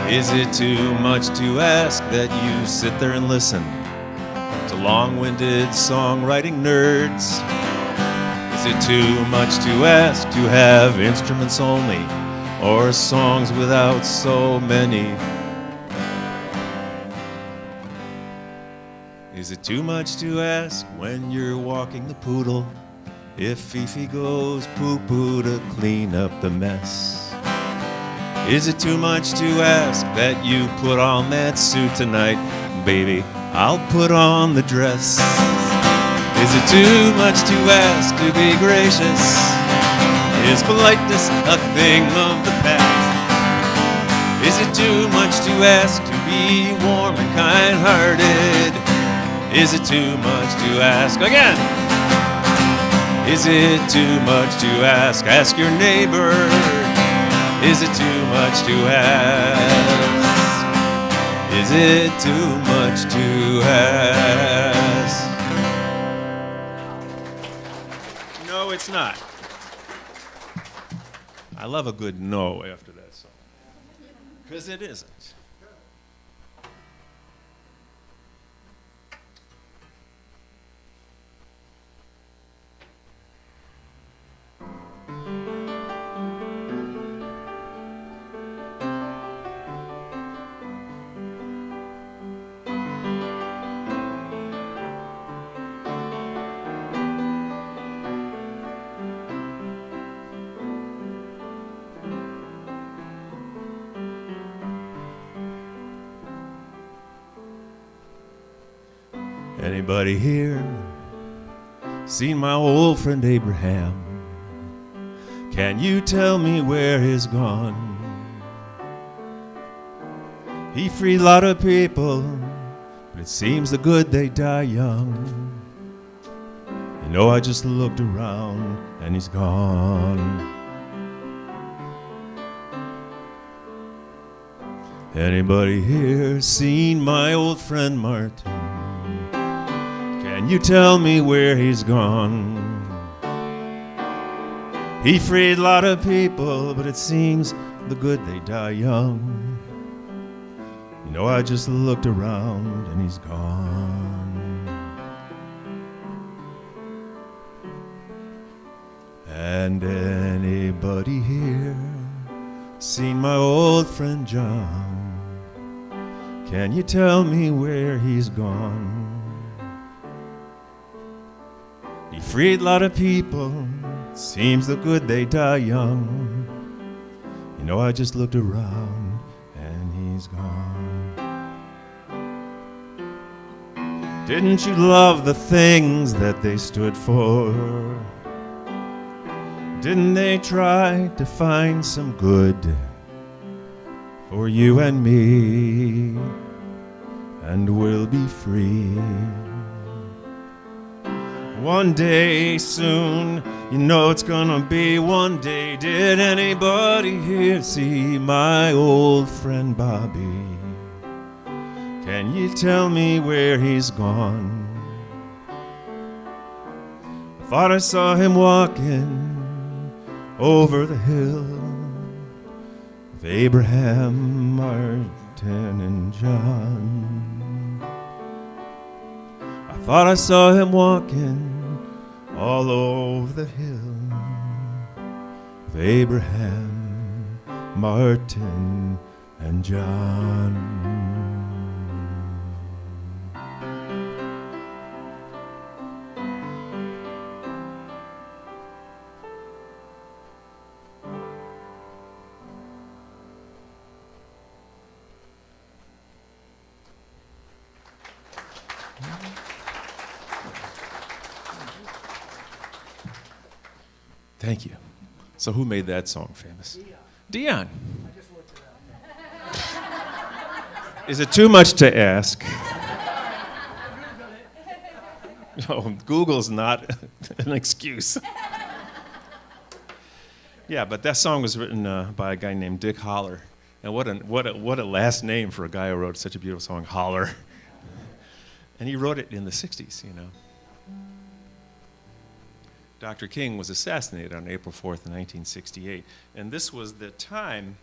S9: Is it too much to ask that you sit there and listen to long-winded songwriting nerds? Is it too much to ask to have instruments only or songs without so many? Is it too much to ask when you're walking the poodle if Fifi goes poo-poo to clean up the mess? Is it too much to ask that you put on that suit tonight? Baby, I'll put on the dress. Is it too much to ask to be gracious? Is politeness a thing of the past? Is it too much to ask to be warm and kind-hearted? Is it too much to ask? Again! Is it too much to ask? Ask your neighbor. Is it too much to ask? Is it too much to ask? No, it's not. I love a good no after that song. Because it isn't. Anybody here seen my old friend Abraham? Can you tell me where he's gone? He freed a lot of people, but it seems the good they die young. You know, I just looked around and he's gone. Anybody here seen my old friend Martin? Can you tell me where he's gone? He freed a lot of people, but it seems the good they die young. You know, I just looked around and he's gone. And anybody here seen my old friend John? Can you tell me where he's gone? He freed a lot of people, seems the good they die young. You know, I just looked around and he's gone. Didn't you love the things that they stood for? Didn't they try to find some good for you and me? And we'll be free. One day soon, you know it's gonna be one day. Did anybody here see my old friend Bobby? Can you tell me where he's gone? I thought I saw him walking over the hill with Abraham, Martin, and John. I thought I saw him walking all over the hill with Abraham, Martin, and John. Thank you. So who made that song famous? Dion. Is it too much to ask? Oh, Google's not an excuse. Yeah, but that song was written by a guy named Dick Holler. And what a last name for a guy who wrote such a beautiful song, Holler. And he wrote it in the 60s, you know. Dr. King was assassinated on April 4th, 1968. And this was the time,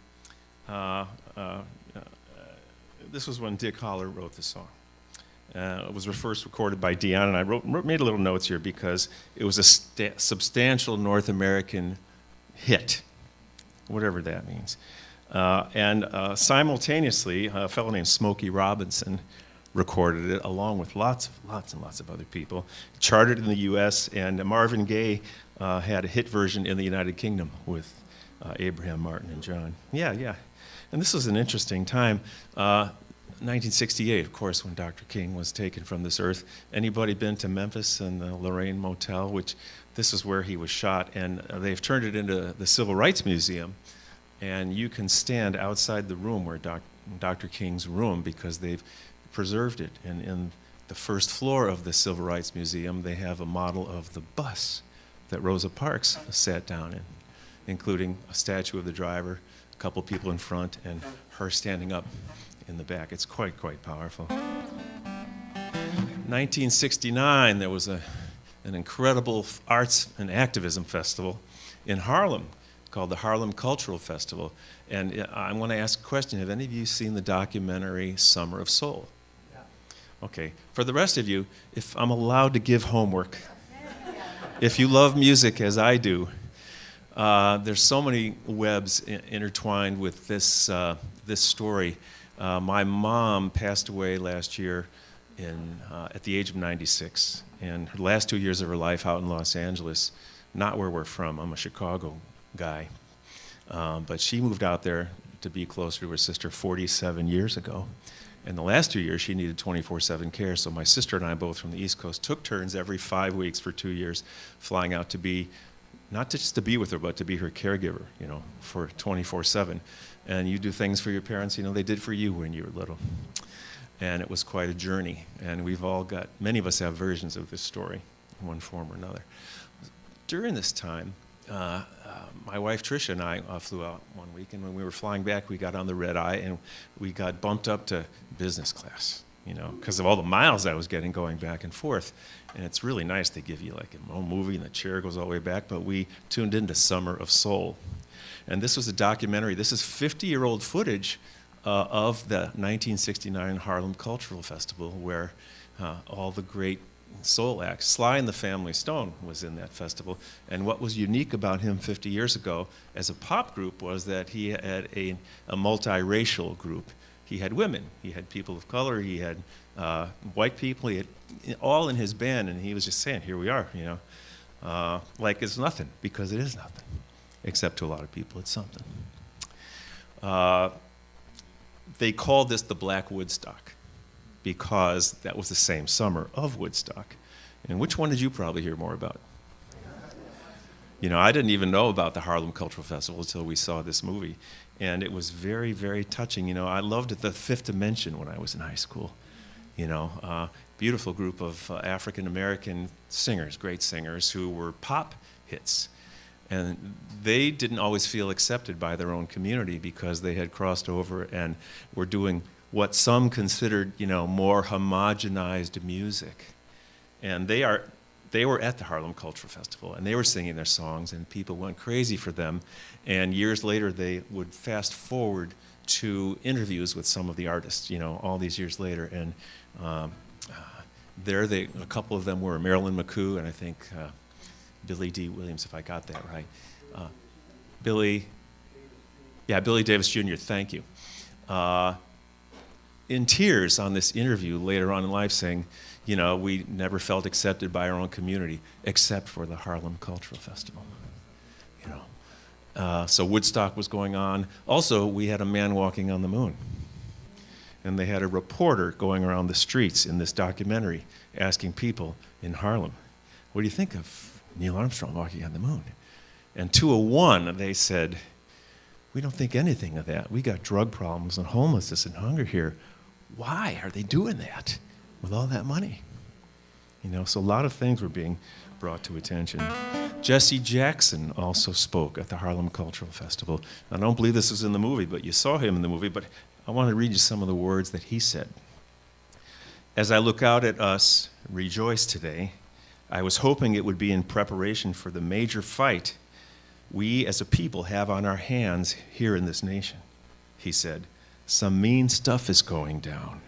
S9: this was when Dick Holler wrote the song. It was first recorded by Dion, and I made a little notes here because it was a substantial North American hit, whatever that means. And simultaneously, a fellow named Smokey Robinson recorded it along with lots and lots of other people. It charted in the U.S., and Marvin Gaye had a hit version in the United Kingdom with Abraham, Martin, and John. Yeah. And this was an interesting time. 1968, of course, when Dr. King was taken from this earth. Anybody been to Memphis and the Lorraine Motel, which this is where he was shot, and they've turned it into the Civil Rights Museum, and you can stand outside the room where Dr. King's room because they've preserved it. And in the first floor of the Civil Rights Museum, they have a model of the bus that Rosa Parks sat down in, including a statue of the driver, a couple people in front, and her standing up in the back. It's quite powerful. 1969, there was an an incredible arts and activism festival in Harlem called the Harlem Cultural Festival. And I want to ask a question. Have any of you seen the documentary Summer of Soul? Okay. For the rest of you, if I'm allowed to give homework, if you love music as I do, there's so many webs intertwined with this, this story. My mom passed away last year at the age of 96. And her last 2 years of her life out in Los Angeles, not where we're from. I'm a Chicago guy. But she moved out there to be closer to her sister 47 years ago. And the last 2 years, she needed 24/7 care. So my sister and I, both from the East Coast, took turns every 5 weeks for 2 years, flying out to be, not just to be with her, but to be her caregiver, you know, for 24/7. And you do things for your parents, you know, they did for you when you were little. And it was quite a journey. And we've all got, many of us have versions of this story in one form or another. During this time, my wife Tricia and I flew out one week, and when we were flying back, we got on the red eye and we got bumped up to business class, you know, because of all the miles I was getting going back and forth. And it's really nice. They give you like a own movie and the chair goes all the way back, but we tuned into Summer of Soul. And this was a documentary. This is 50-year-old footage of the 1969 Harlem Cultural Festival, where all the great soul acts. Sly and the Family Stone was in that festival, and what was unique about him 50 years ago as a pop group was that he had a multiracial group. He had women, he had people of color, he had white people, he had all in his band, and he was just saying, here we are, you know, like it's nothing, because it is nothing, except to a lot of people it's something. They called this the Black Woodstock, because that was the same summer of Woodstock. And which one did you probably hear more about? You know, I didn't even know about the Harlem Cultural Festival until we saw this movie. And it was very, very touching. You know, I loved The Fifth Dimension when I was in high school. You know, beautiful group of African-American singers, great singers, who were pop hits. And they didn't always feel accepted by their own community because they had crossed over and were doing what some considered, you know, more homogenized music. And they were at the Harlem Cultural Festival, and they were singing their songs, and people went crazy for them. And years later, they would fast forward to interviews with some of the artists, you know, all these years later. And a couple of them were Marilyn McCoo, and I think Billy D. Williams, if I got that right. Billy Davis Jr., thank you. In tears on this interview later on in life, saying, you know, we never felt accepted by our own community except for the Harlem Cultural Festival. You know, so Woodstock was going on. Also, we had a man walking on the moon, and they had a reporter going around the streets in this documentary asking people in Harlem, "What do you think of Neil Armstrong walking on the moon?" And 201, they said, "We don't think anything of that. We got drug problems and homelessness and hunger here. Why are they doing that with all that money?" You know, so a lot of things were being brought to attention. Jesse Jackson also spoke at the Harlem Cultural Festival. I don't believe this was in the movie, but you saw him in the movie, but I want to read you some of the words that he said. "As I look out at us rejoice today, I was hoping it would be in preparation for the major fight we as a people have on our hands here in this nation," he said. "Some mean stuff is going down.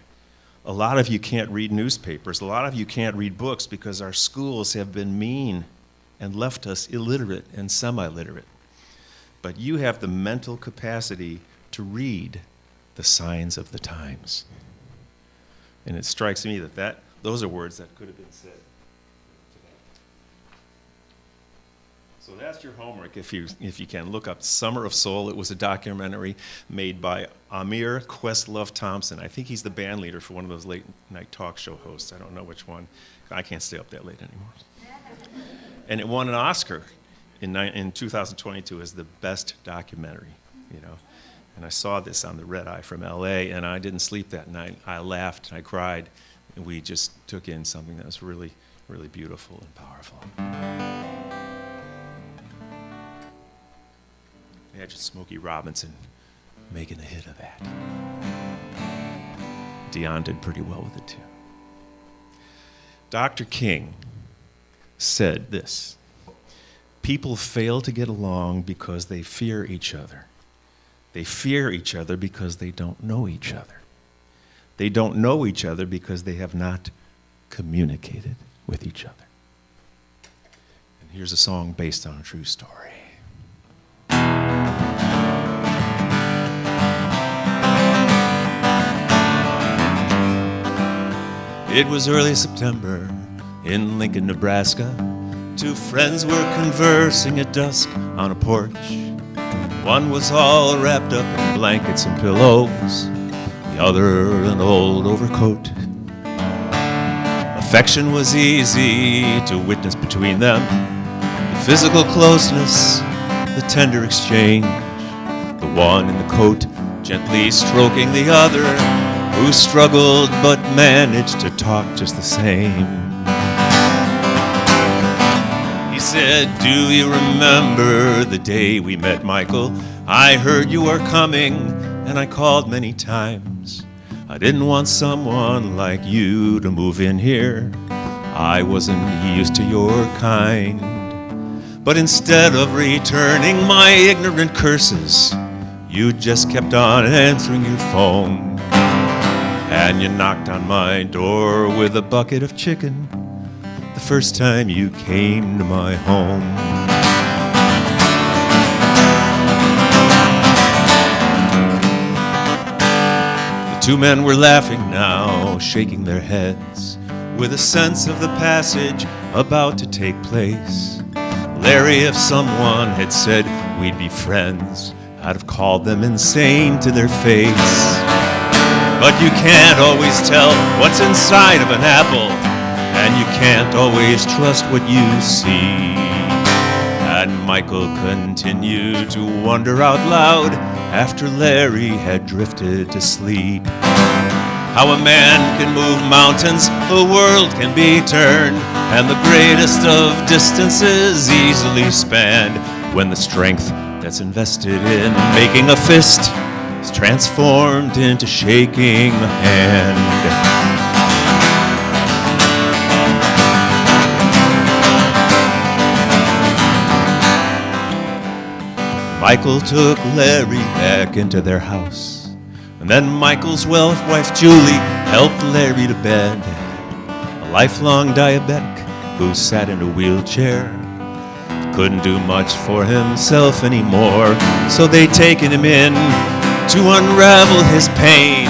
S9: A lot of you can't read newspapers. A lot of you can't read books because our schools have been mean and left us illiterate and semi-literate. But you have the mental capacity to read the signs of the times." And it strikes me that those are words that could have been said. So that's your homework if you can. Look up Summer of Soul. It was a documentary made by Amir Questlove Thompson. I think he's the band leader for one of those late night talk show hosts. I don't know which one. I can't stay up that late anymore. And it won an Oscar in 2022 as the best documentary, you know. And I saw this on the red eye from LA, and I didn't sleep that night. I laughed and I cried, and we just took in something that was really, really beautiful and powerful. Imagine Smokey Robinson making a hit of that. Dion did pretty well with it too. Dr. King said this: people fail to get along because they fear each other. They fear each other because they don't know each other. They don't know each other because they have not communicated with each other. And here's a song based on a true story. It was early September in Lincoln, Nebraska. Two friends were conversing at dusk on a porch. One was all wrapped up in blankets and pillows, the other an old overcoat. Affection was easy to witness between them, the physical closeness, the tender exchange, the one in the coat gently stroking the other, who struggled but managed to talk just the same. He said, "Do you remember the day we met, Michael? I heard you were coming, and I called many times. I didn't want someone like you to move in here. I wasn't used to your kind. But instead of returning my ignorant curses, you just kept on answering your phone. And you knocked on my door with a bucket of chicken the first time you came to my home." The two men were laughing now, shaking their heads with a sense of the passage about to take place. Larry, if someone had said we'd be friends, I'd have called them insane to their face. But you can't always tell what's inside of an apple, and you can't always trust what you see. And Michael continued to wonder out loud after Larry had drifted to sleep. How a man can move mountains, the world can be turned, and the greatest of distances easily spanned when the strength that's invested in making a fist is transformed into shaking a hand. Michael took Larry back into their house, and then Michael's wife Julie helped Larry to bed. A lifelong diabetic who sat in a wheelchair, couldn't do much for himself anymore, so they'd taken him in to unravel his pain.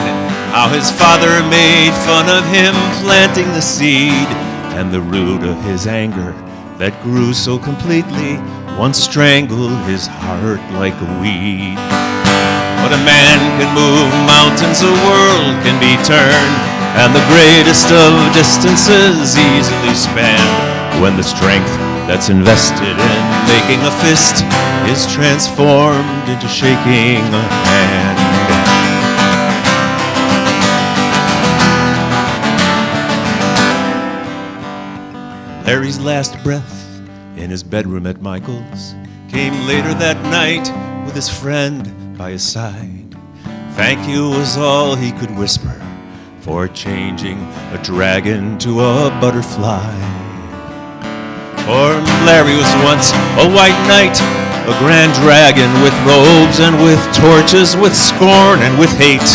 S9: How his father made fun of him planting the seed, and the root of his anger that grew so completely once strangled his heart like a weed. But a man can move mountains, a world can be turned, and the greatest of distances easily spanned when the strength that's invested in making a fist is transformed into shaking a hand. Larry's last breath in his bedroom at Michael's came later that night with his friend by his side. Thank you was all he could whisper for changing a dragon to a butterfly. For Larry was once a white knight, a grand dragon with robes and with torches, with scorn and with hate.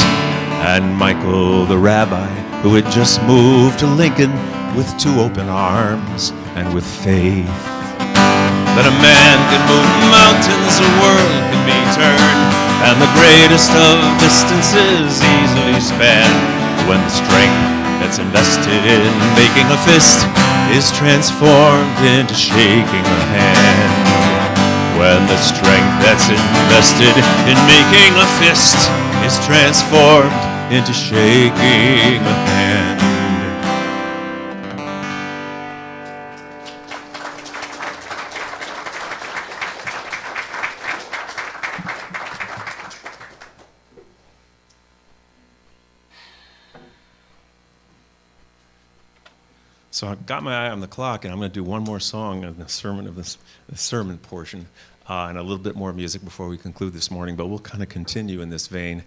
S9: And Michael the rabbi, who had just moved to Lincoln with two open arms and with faith. That a man can move mountains, a world can be turned, and the greatest of distances easily spanned when the strength that's invested in making a fist is transformed into shaking a hand. When the strength that's invested in making a fist is transformed into shaking a hand. So I've got my eye on the clock, and I'm going to do one more song of the sermon portion, and a little bit more music before we conclude this morning. But we'll kind of continue in this vein.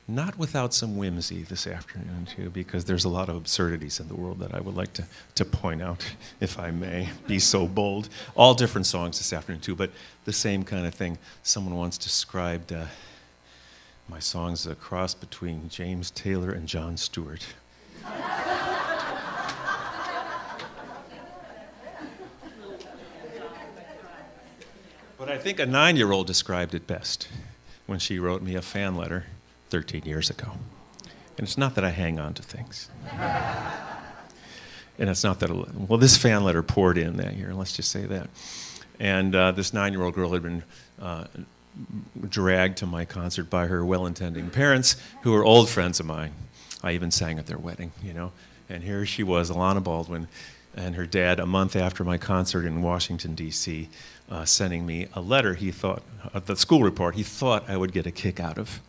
S9: not without some whimsy this afternoon, too, because there's a lot of absurdities in the world that I would like to point out, if I may be so bold. All different songs this afternoon, too, but the same kind of thing. Someone once described my songs as a cross between James Taylor and Jon Stewart. But I think a 9-year-old described it best when she wrote me a fan letter 13 years ago. And it's not that I hang on to things. And it's not that, well, this fan letter poured in that year, let's just say that. And this 9-year-old girl had been dragged to my concert by her well-intending parents, who were old friends of mine. I even sang at their wedding, you know. And here she was, Alana Baldwin, and her dad, a month after my concert in Washington, D.C., sending me a letter he thought, the school report, he thought I would get a kick out of.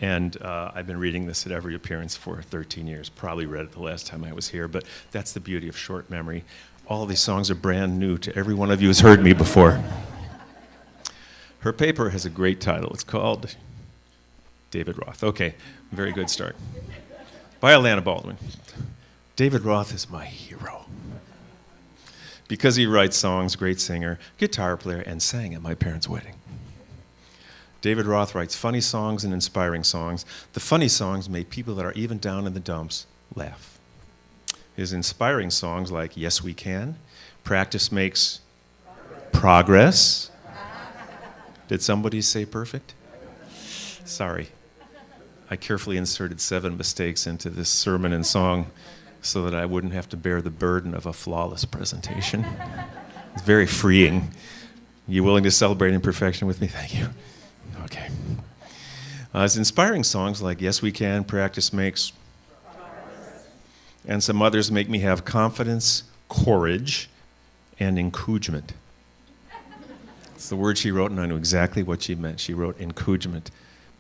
S9: And I've been reading this at every appearance for 13 years. Probably read it the last time I was here, but that's the beauty of short memory. All these songs are brand new to every one of you who's heard me before. Her paper has a great title. It's called David Roth. Okay, very good start. By Alana Baldwin. David Roth is my hero. Because he writes songs, great singer, guitar player, and sang at my parents' wedding. David Roth writes funny songs and inspiring songs. The funny songs make people that are even down in the dumps laugh. His inspiring songs like Yes We Can, Practice Makes Progress. Did somebody say perfect? Sorry. I carefully inserted 7 mistakes into this sermon and song so that I wouldn't have to bear the burden of a flawless presentation. It's very freeing. You willing to celebrate imperfection with me? Thank you. Okay. His inspiring songs like Yes We Can, Practice Makes, and some others make me have confidence, courage, and encouragement. It's the word she wrote, and I knew exactly what she meant. She wrote encouragement.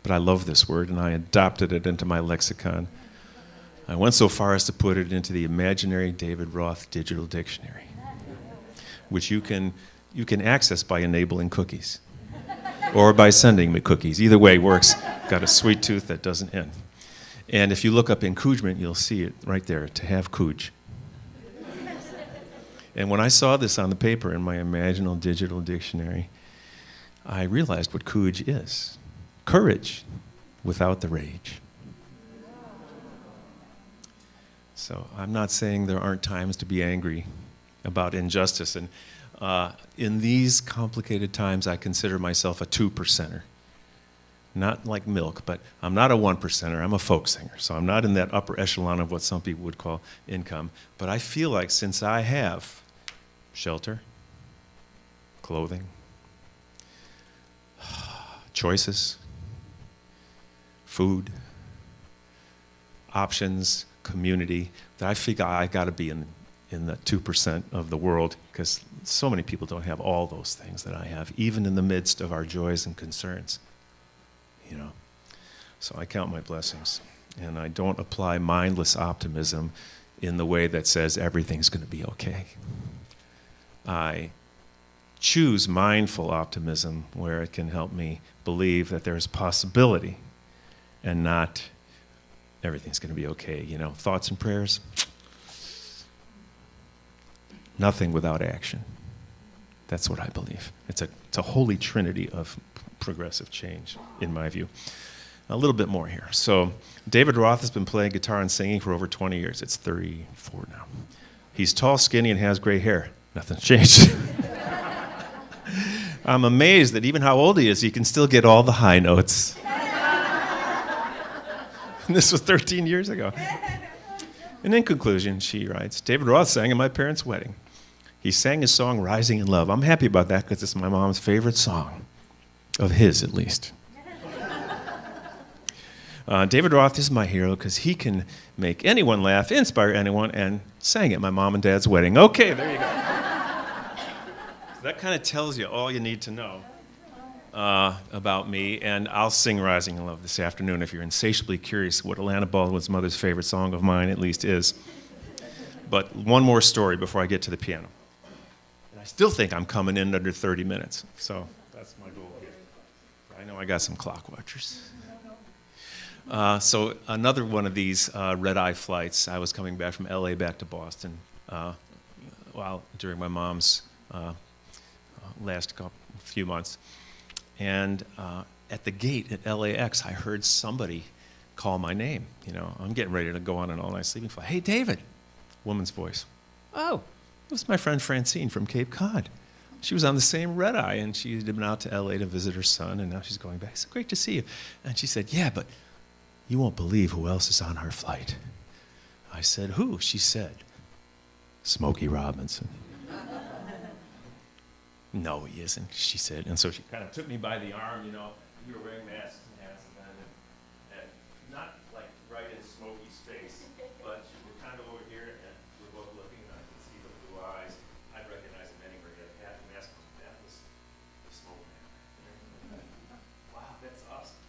S9: But I love this word, and I adopted it into my lexicon. I went so far as to put it into the imaginary David Roth digital dictionary, which you can access by enabling cookies or by sending me cookies. Either way works. Got a sweet tooth that doesn't end. And if you look up encouragement, you'll see it right there, to have cooge. And when I saw this on the paper in my imaginal digital dictionary, I realized what cooge is. Courage without the rage. So I'm not saying there aren't times to be angry about injustice. And in these complicated times, I consider myself a 2%er. Not like milk, but I'm not a 1%er. I'm a folk singer. So I'm not in that upper echelon of what some people would call income. But I feel like since I have shelter, clothing, choices, food, options, community, that I figure I got to be in the 2% of the world, because so many people don't have all those things that I have, even in the midst of our joys and concerns. You know, so I count my blessings, and I don't apply mindless optimism in the way that says everything's going to be okay. I choose mindful optimism where it can help me believe that there's possibility and not everything's going to be okay. You know, thoughts and prayers, nothing without action. That's what I believe. It's a holy trinity of progressive change, in my view. A little bit more here. So David Roth has been playing guitar and singing for over 20 years. It's 34 now. He's tall, skinny, and has gray hair. Nothing's changed. I'm amazed that even how old he is, he can still get all the high notes. And this was 13 years ago. And in conclusion, she writes, David Roth sang at my parents' wedding. He sang his song, Rising in Love. I'm happy about that because it's my mom's favorite song, of his at least. David Roth is my hero because he can make anyone laugh, inspire anyone, and sang at my mom and dad's wedding. Okay, there you go. So that kind of tells you all you need to know about me, and I'll sing Rising in Love this afternoon if you're insatiably curious what Alana Baldwin's mother's favorite song of mine at least is. But one more story before I get to the piano. And I still think I'm coming in under 30 minutes, so that's my goal here. I know I got some clock watchers. So another one of these red-eye flights, I was coming back from LA back to Boston during my mom's last few months. And at the gate at LAX, I heard somebody call my name. You know, I'm getting ready to go on an all-night sleeping flight. Hey, David, woman's voice. Oh, it was my friend Francine from Cape Cod. She was on the same red eye, and she had been out to LA to visit her son, and now she's going back. I said, great to see you. And she said, yeah, but you won't believe who else is on our flight. I said, who? She said, Smokey Robinson. No, he isn't, she said. And so she kind of took me by the arm, you know. We were wearing masks and hats and not like right in Smokey's face, but we're kind of over here, and we're both looking, and I can see the blue eyes. I'd recognize him anywhere. He had a hat and mask on. That was the Smoke Man. Wow, that's awesome.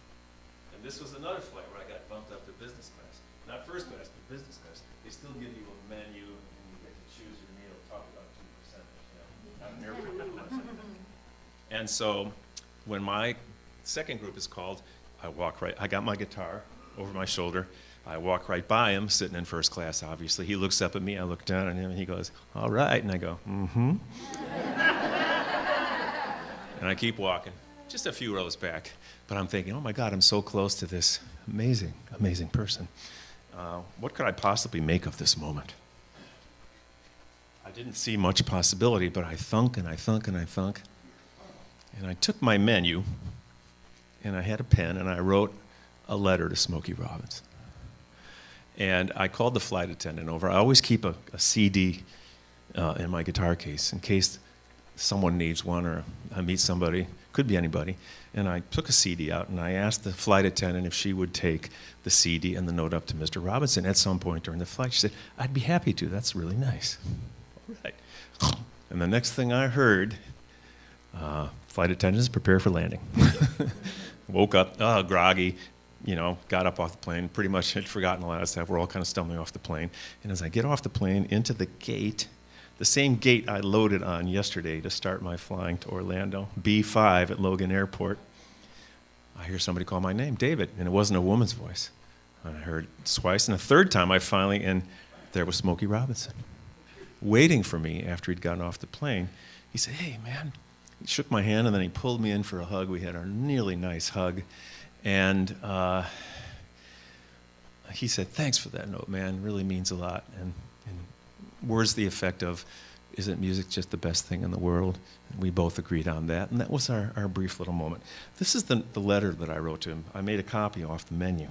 S9: And this was another flight where I got bumped up to business class. Not first class, but business class. They still give you a menu, and you get to choose your meal. Talk about 2%. Not an airport. And so when my second group is called, I got my guitar over my shoulder. I walk right by him, sitting in first class, obviously. He looks up at me, I look down at him, and he goes, all right. And I go, mm-hmm. And I keep walking, just a few rows back. But I'm thinking, oh my God, I'm so close to this amazing, amazing person. What could I possibly make of this moment? I didn't see much possibility, but I thunk and I thunk and I thunk. And I took my menu, and I had a pen, and I wrote a letter to Smokey Robinson. And I called the flight attendant over. I always keep a CD in my guitar case in case someone needs one or I meet somebody, could be anybody. And I took a CD out, and I asked the flight attendant if she would take the CD and the note up to Mr. Robinson at some point during the flight. She said, I'd be happy to. That's really nice. All right. And the next thing I heard, flight attendants, prepare for landing. Woke up, groggy, you know, got up off the plane, pretty much had forgotten a lot of stuff. We're all kind of stumbling off the plane. And as I get off the plane into the gate, the same gate I loaded on yesterday to start my flying to Orlando, B5 at Logan Airport, I hear somebody call my name, David, and it wasn't a woman's voice. I heard it twice, and the third time and there was Smokey Robinson, waiting for me after he'd gotten off the plane. He said, hey, man. He shook my hand, and then he pulled me in for a hug. We had a really nice hug. And he said, thanks for that note, man. It really means a lot. And words the effect of, isn't music just the best thing in the world? And we both agreed on that. And that was our brief little moment. This is the letter that I wrote to him. I made a copy off the menu.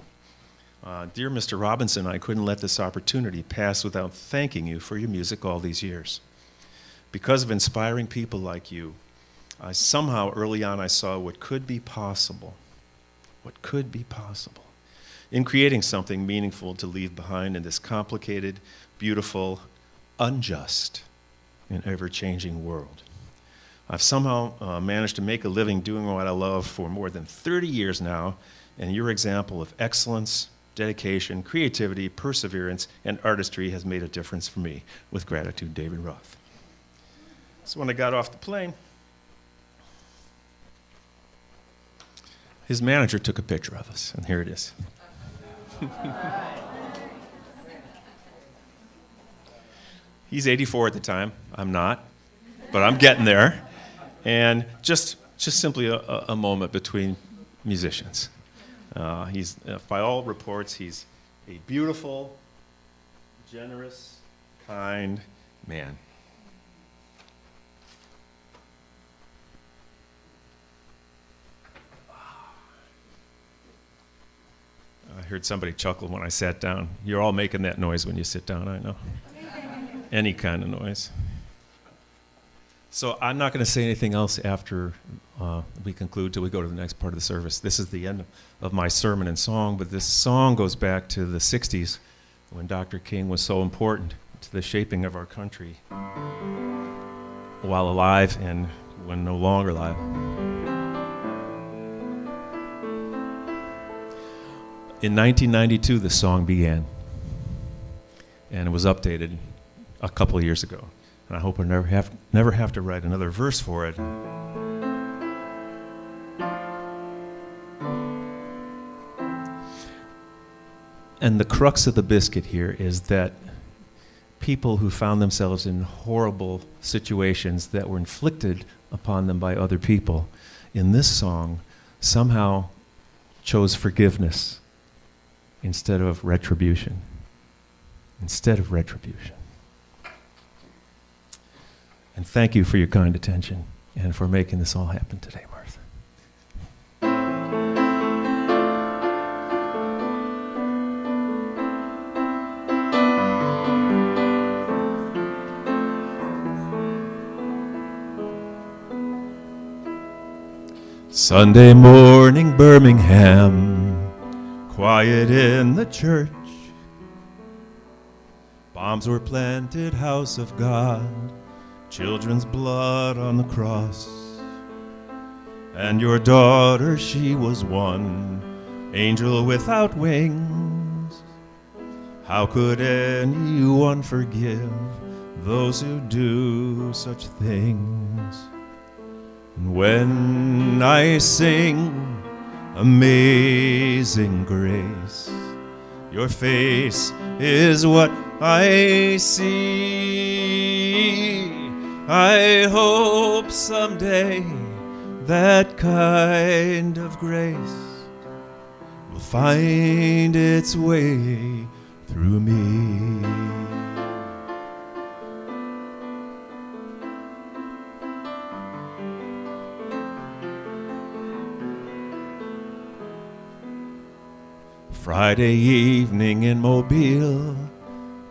S9: Dear Mr. Robinson, I couldn't let this opportunity pass without thanking you for your music all these years. Because of inspiring people like you, somehow early on I saw what could be possible in creating something meaningful to leave behind in this complicated, beautiful, unjust, and ever-changing world. I've somehow managed to make a living doing what I love for more than 30 years now, and your example of excellence, dedication, creativity, perseverance, and artistry has made a difference for me. With gratitude, David Roth. So when I got off the plane, his manager took a picture of us, and here it is. He's 84 at the time. I'm not, but I'm getting there. And just simply a moment between musicians. He's, by all reports, he's a beautiful, generous, kind man. I heard somebody chuckle when I sat down. You're all making that noise when you sit down, I know. Any kind of noise. So I'm not going to say anything else after we conclude till we go to the next part of the service. This is the end of my sermon and song, but this song goes back to the 60s when Dr. King was so important to the shaping of our country while alive and when no longer alive. In 1992, the song began, and it was updated a couple of years ago. And I hope I never have to write another verse for it. And the crux of the biscuit here is that people who found themselves in horrible situations that were inflicted upon them by other people, in this song, somehow chose forgiveness instead of retribution. Instead of retribution. And thank you for your kind attention and for making this all happen today, Martha. Sunday morning, Birmingham, quiet in the church. Bombs were planted, house of God, children's blood on the cross. And your daughter, she was one angel without wings. How could anyone forgive those who do such things? And when I sing Amazing Grace, your face is what I see. I hope someday that kind of grace will find its way through me. Friday evening in Mobile,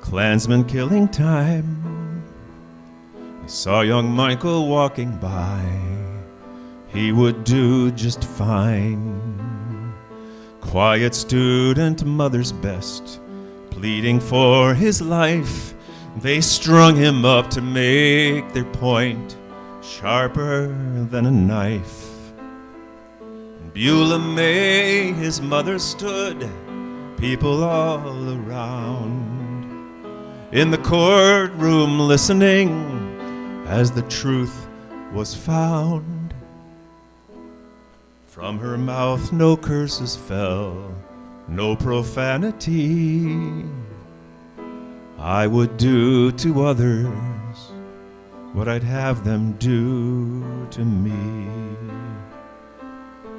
S9: Klansmen killing time. I saw young Michael walking by. He would do just fine. Quiet student, mother's best, pleading for his life. They strung him up to make their point sharper than a knife. In Beulah, May, his mother stood, people all around. In the courtroom listening as the truth was found. From her mouth no curses fell, no profanity. I would do to others what I'd have them do to me.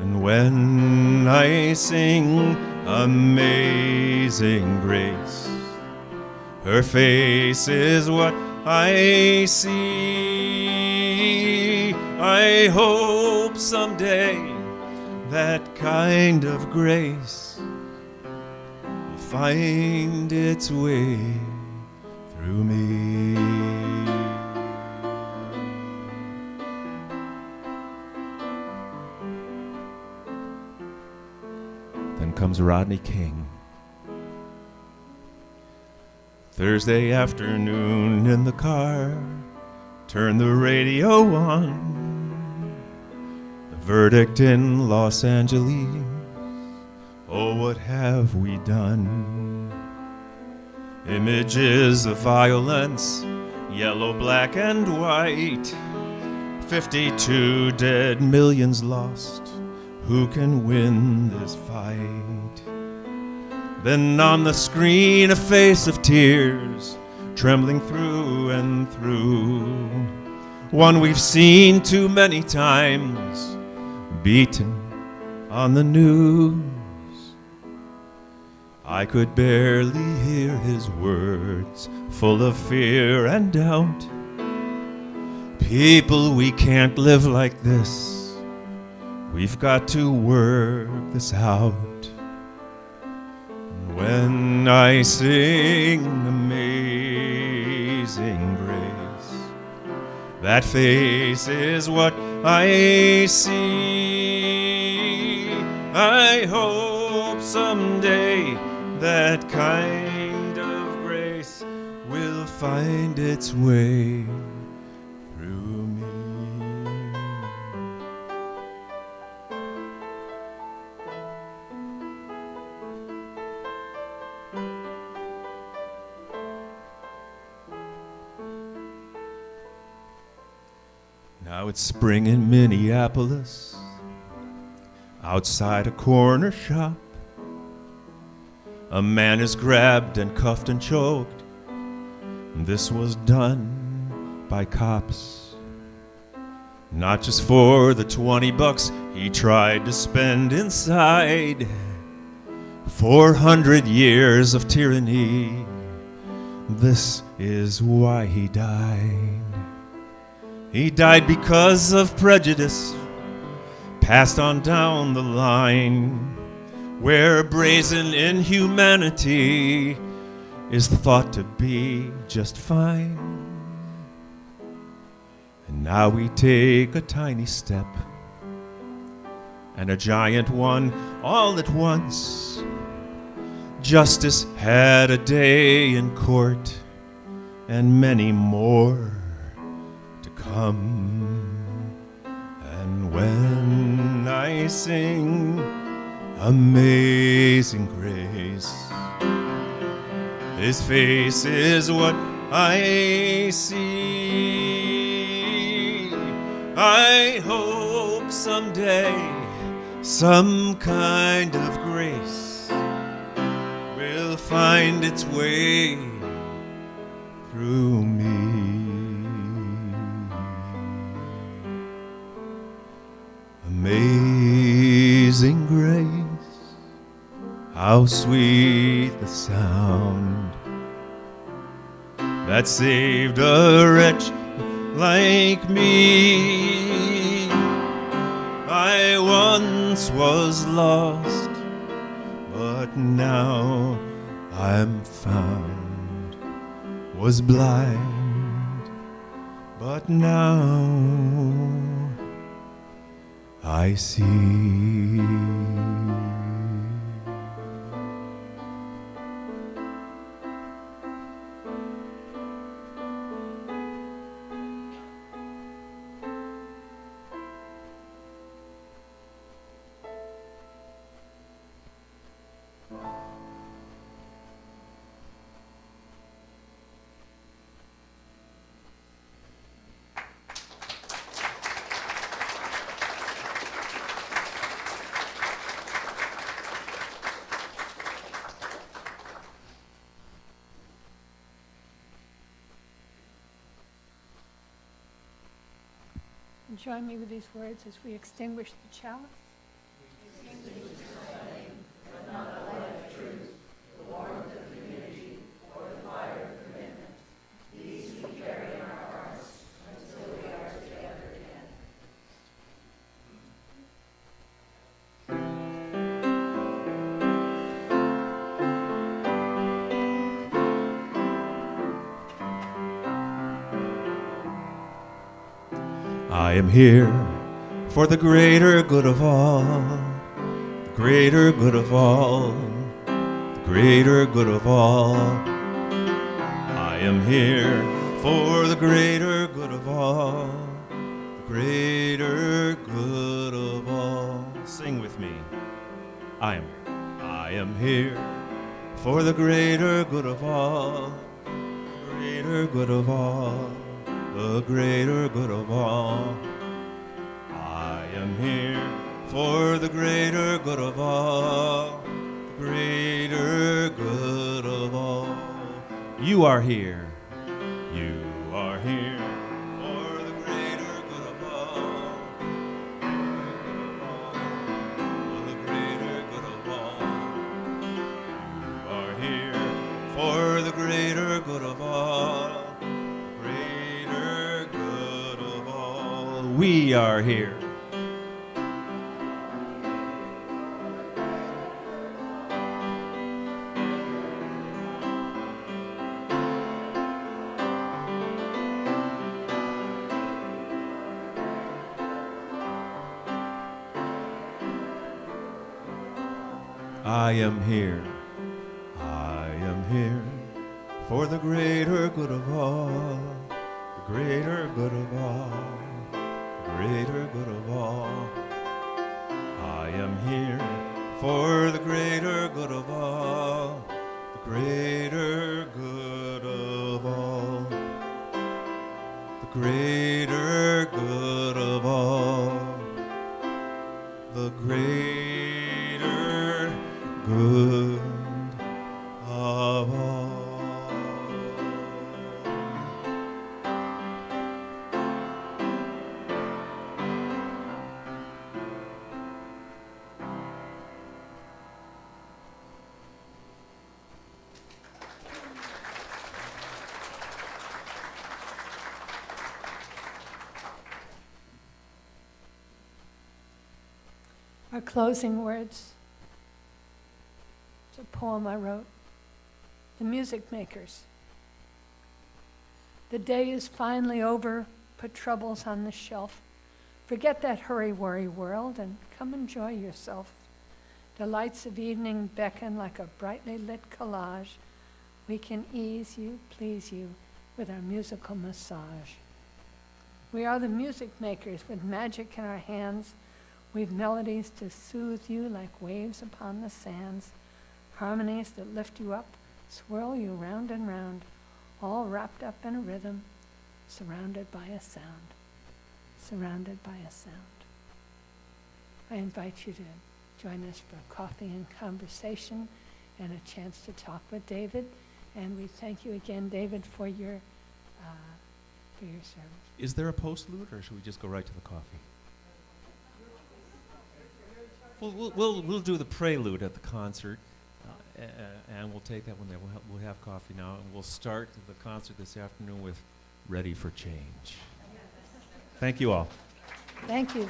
S9: And when I sing Amazing Grace, her face is what I see. I hope someday that kind of grace will find its way through me. Then comes Rodney King. Thursday afternoon in the car, turn the radio on. The verdict in Los Angeles, oh, what have we done? Images of violence, yellow, black, and white. 52 dead, millions lost. Who can win this fight? Then on the screen a face of tears, trembling through and through. One we've seen too many times, beaten on the news. I could barely hear his words, full of fear and doubt. People, we can't live like this. We've got to work this out. When I sing Amazing Grace, that face is what I see. I hope someday that kind of grace will find its way through me. Now it's spring in Minneapolis, outside a corner shop. a man is grabbed and cuffed and choked. This was done by cops, not just for the $20 he tried to spend inside. 400 years of tyranny, this is why he died. He died because of prejudice passed on down the line, where brazen inhumanity is thought to be just fine. And now we take a tiny step and a giant one all at once. Justice had a day in court and many more to come. And when I sing Amazing Grace, His face is what I see. I hope someday some kind of grace will find its way through me. Amazing grace, how sweet the sound that saved a wretch like me. I once was lost, but now I'm found. Was blind, but now I see.
S2: Join me with these words as we extinguish the chalice.
S9: I am here for the greater good of all, the greater good of all, the greater good of all. I am here for the greater good of all, the greater good of all. Sing with me. I am here for the greater good of all, the greater good of all, the greater good of all. I am here for the greater good of all, the greater good of all. You are here. You are here for the greater good of all, the greater good of all. You are here for the greater good of all, greater good of all. We are here. I am here. I am here for the greater good of all, the greater good of all, the greater good of all. I am here for the greater good of all, the greater good of all, the greater good of all, the greater good
S2: Our closing words. It's a poem I wrote. The Music Makers. The day is finally over. Put troubles on the shelf. Forget that hurry-worry world and come enjoy yourself. The lights of evening beckon like a brightly lit collage. We can ease you, please you, with our musical massage. We are the music makers with magic in our hands. We've melodies to soothe you like waves upon the sands. Harmonies that lift you up, swirl you round and round, all wrapped up in a rhythm, surrounded by a sound. Surrounded by a sound. I invite you to join us for coffee and conversation and a chance to talk with David. And we thank you again, David, for your service.
S4: Is there a postlude, or should we just go right to the coffee? We'll do the prelude at the concert, and we'll take that one there. We'll have coffee now, and we'll start the concert this afternoon with "Ready for Change." Thank you all.
S2: Thank you.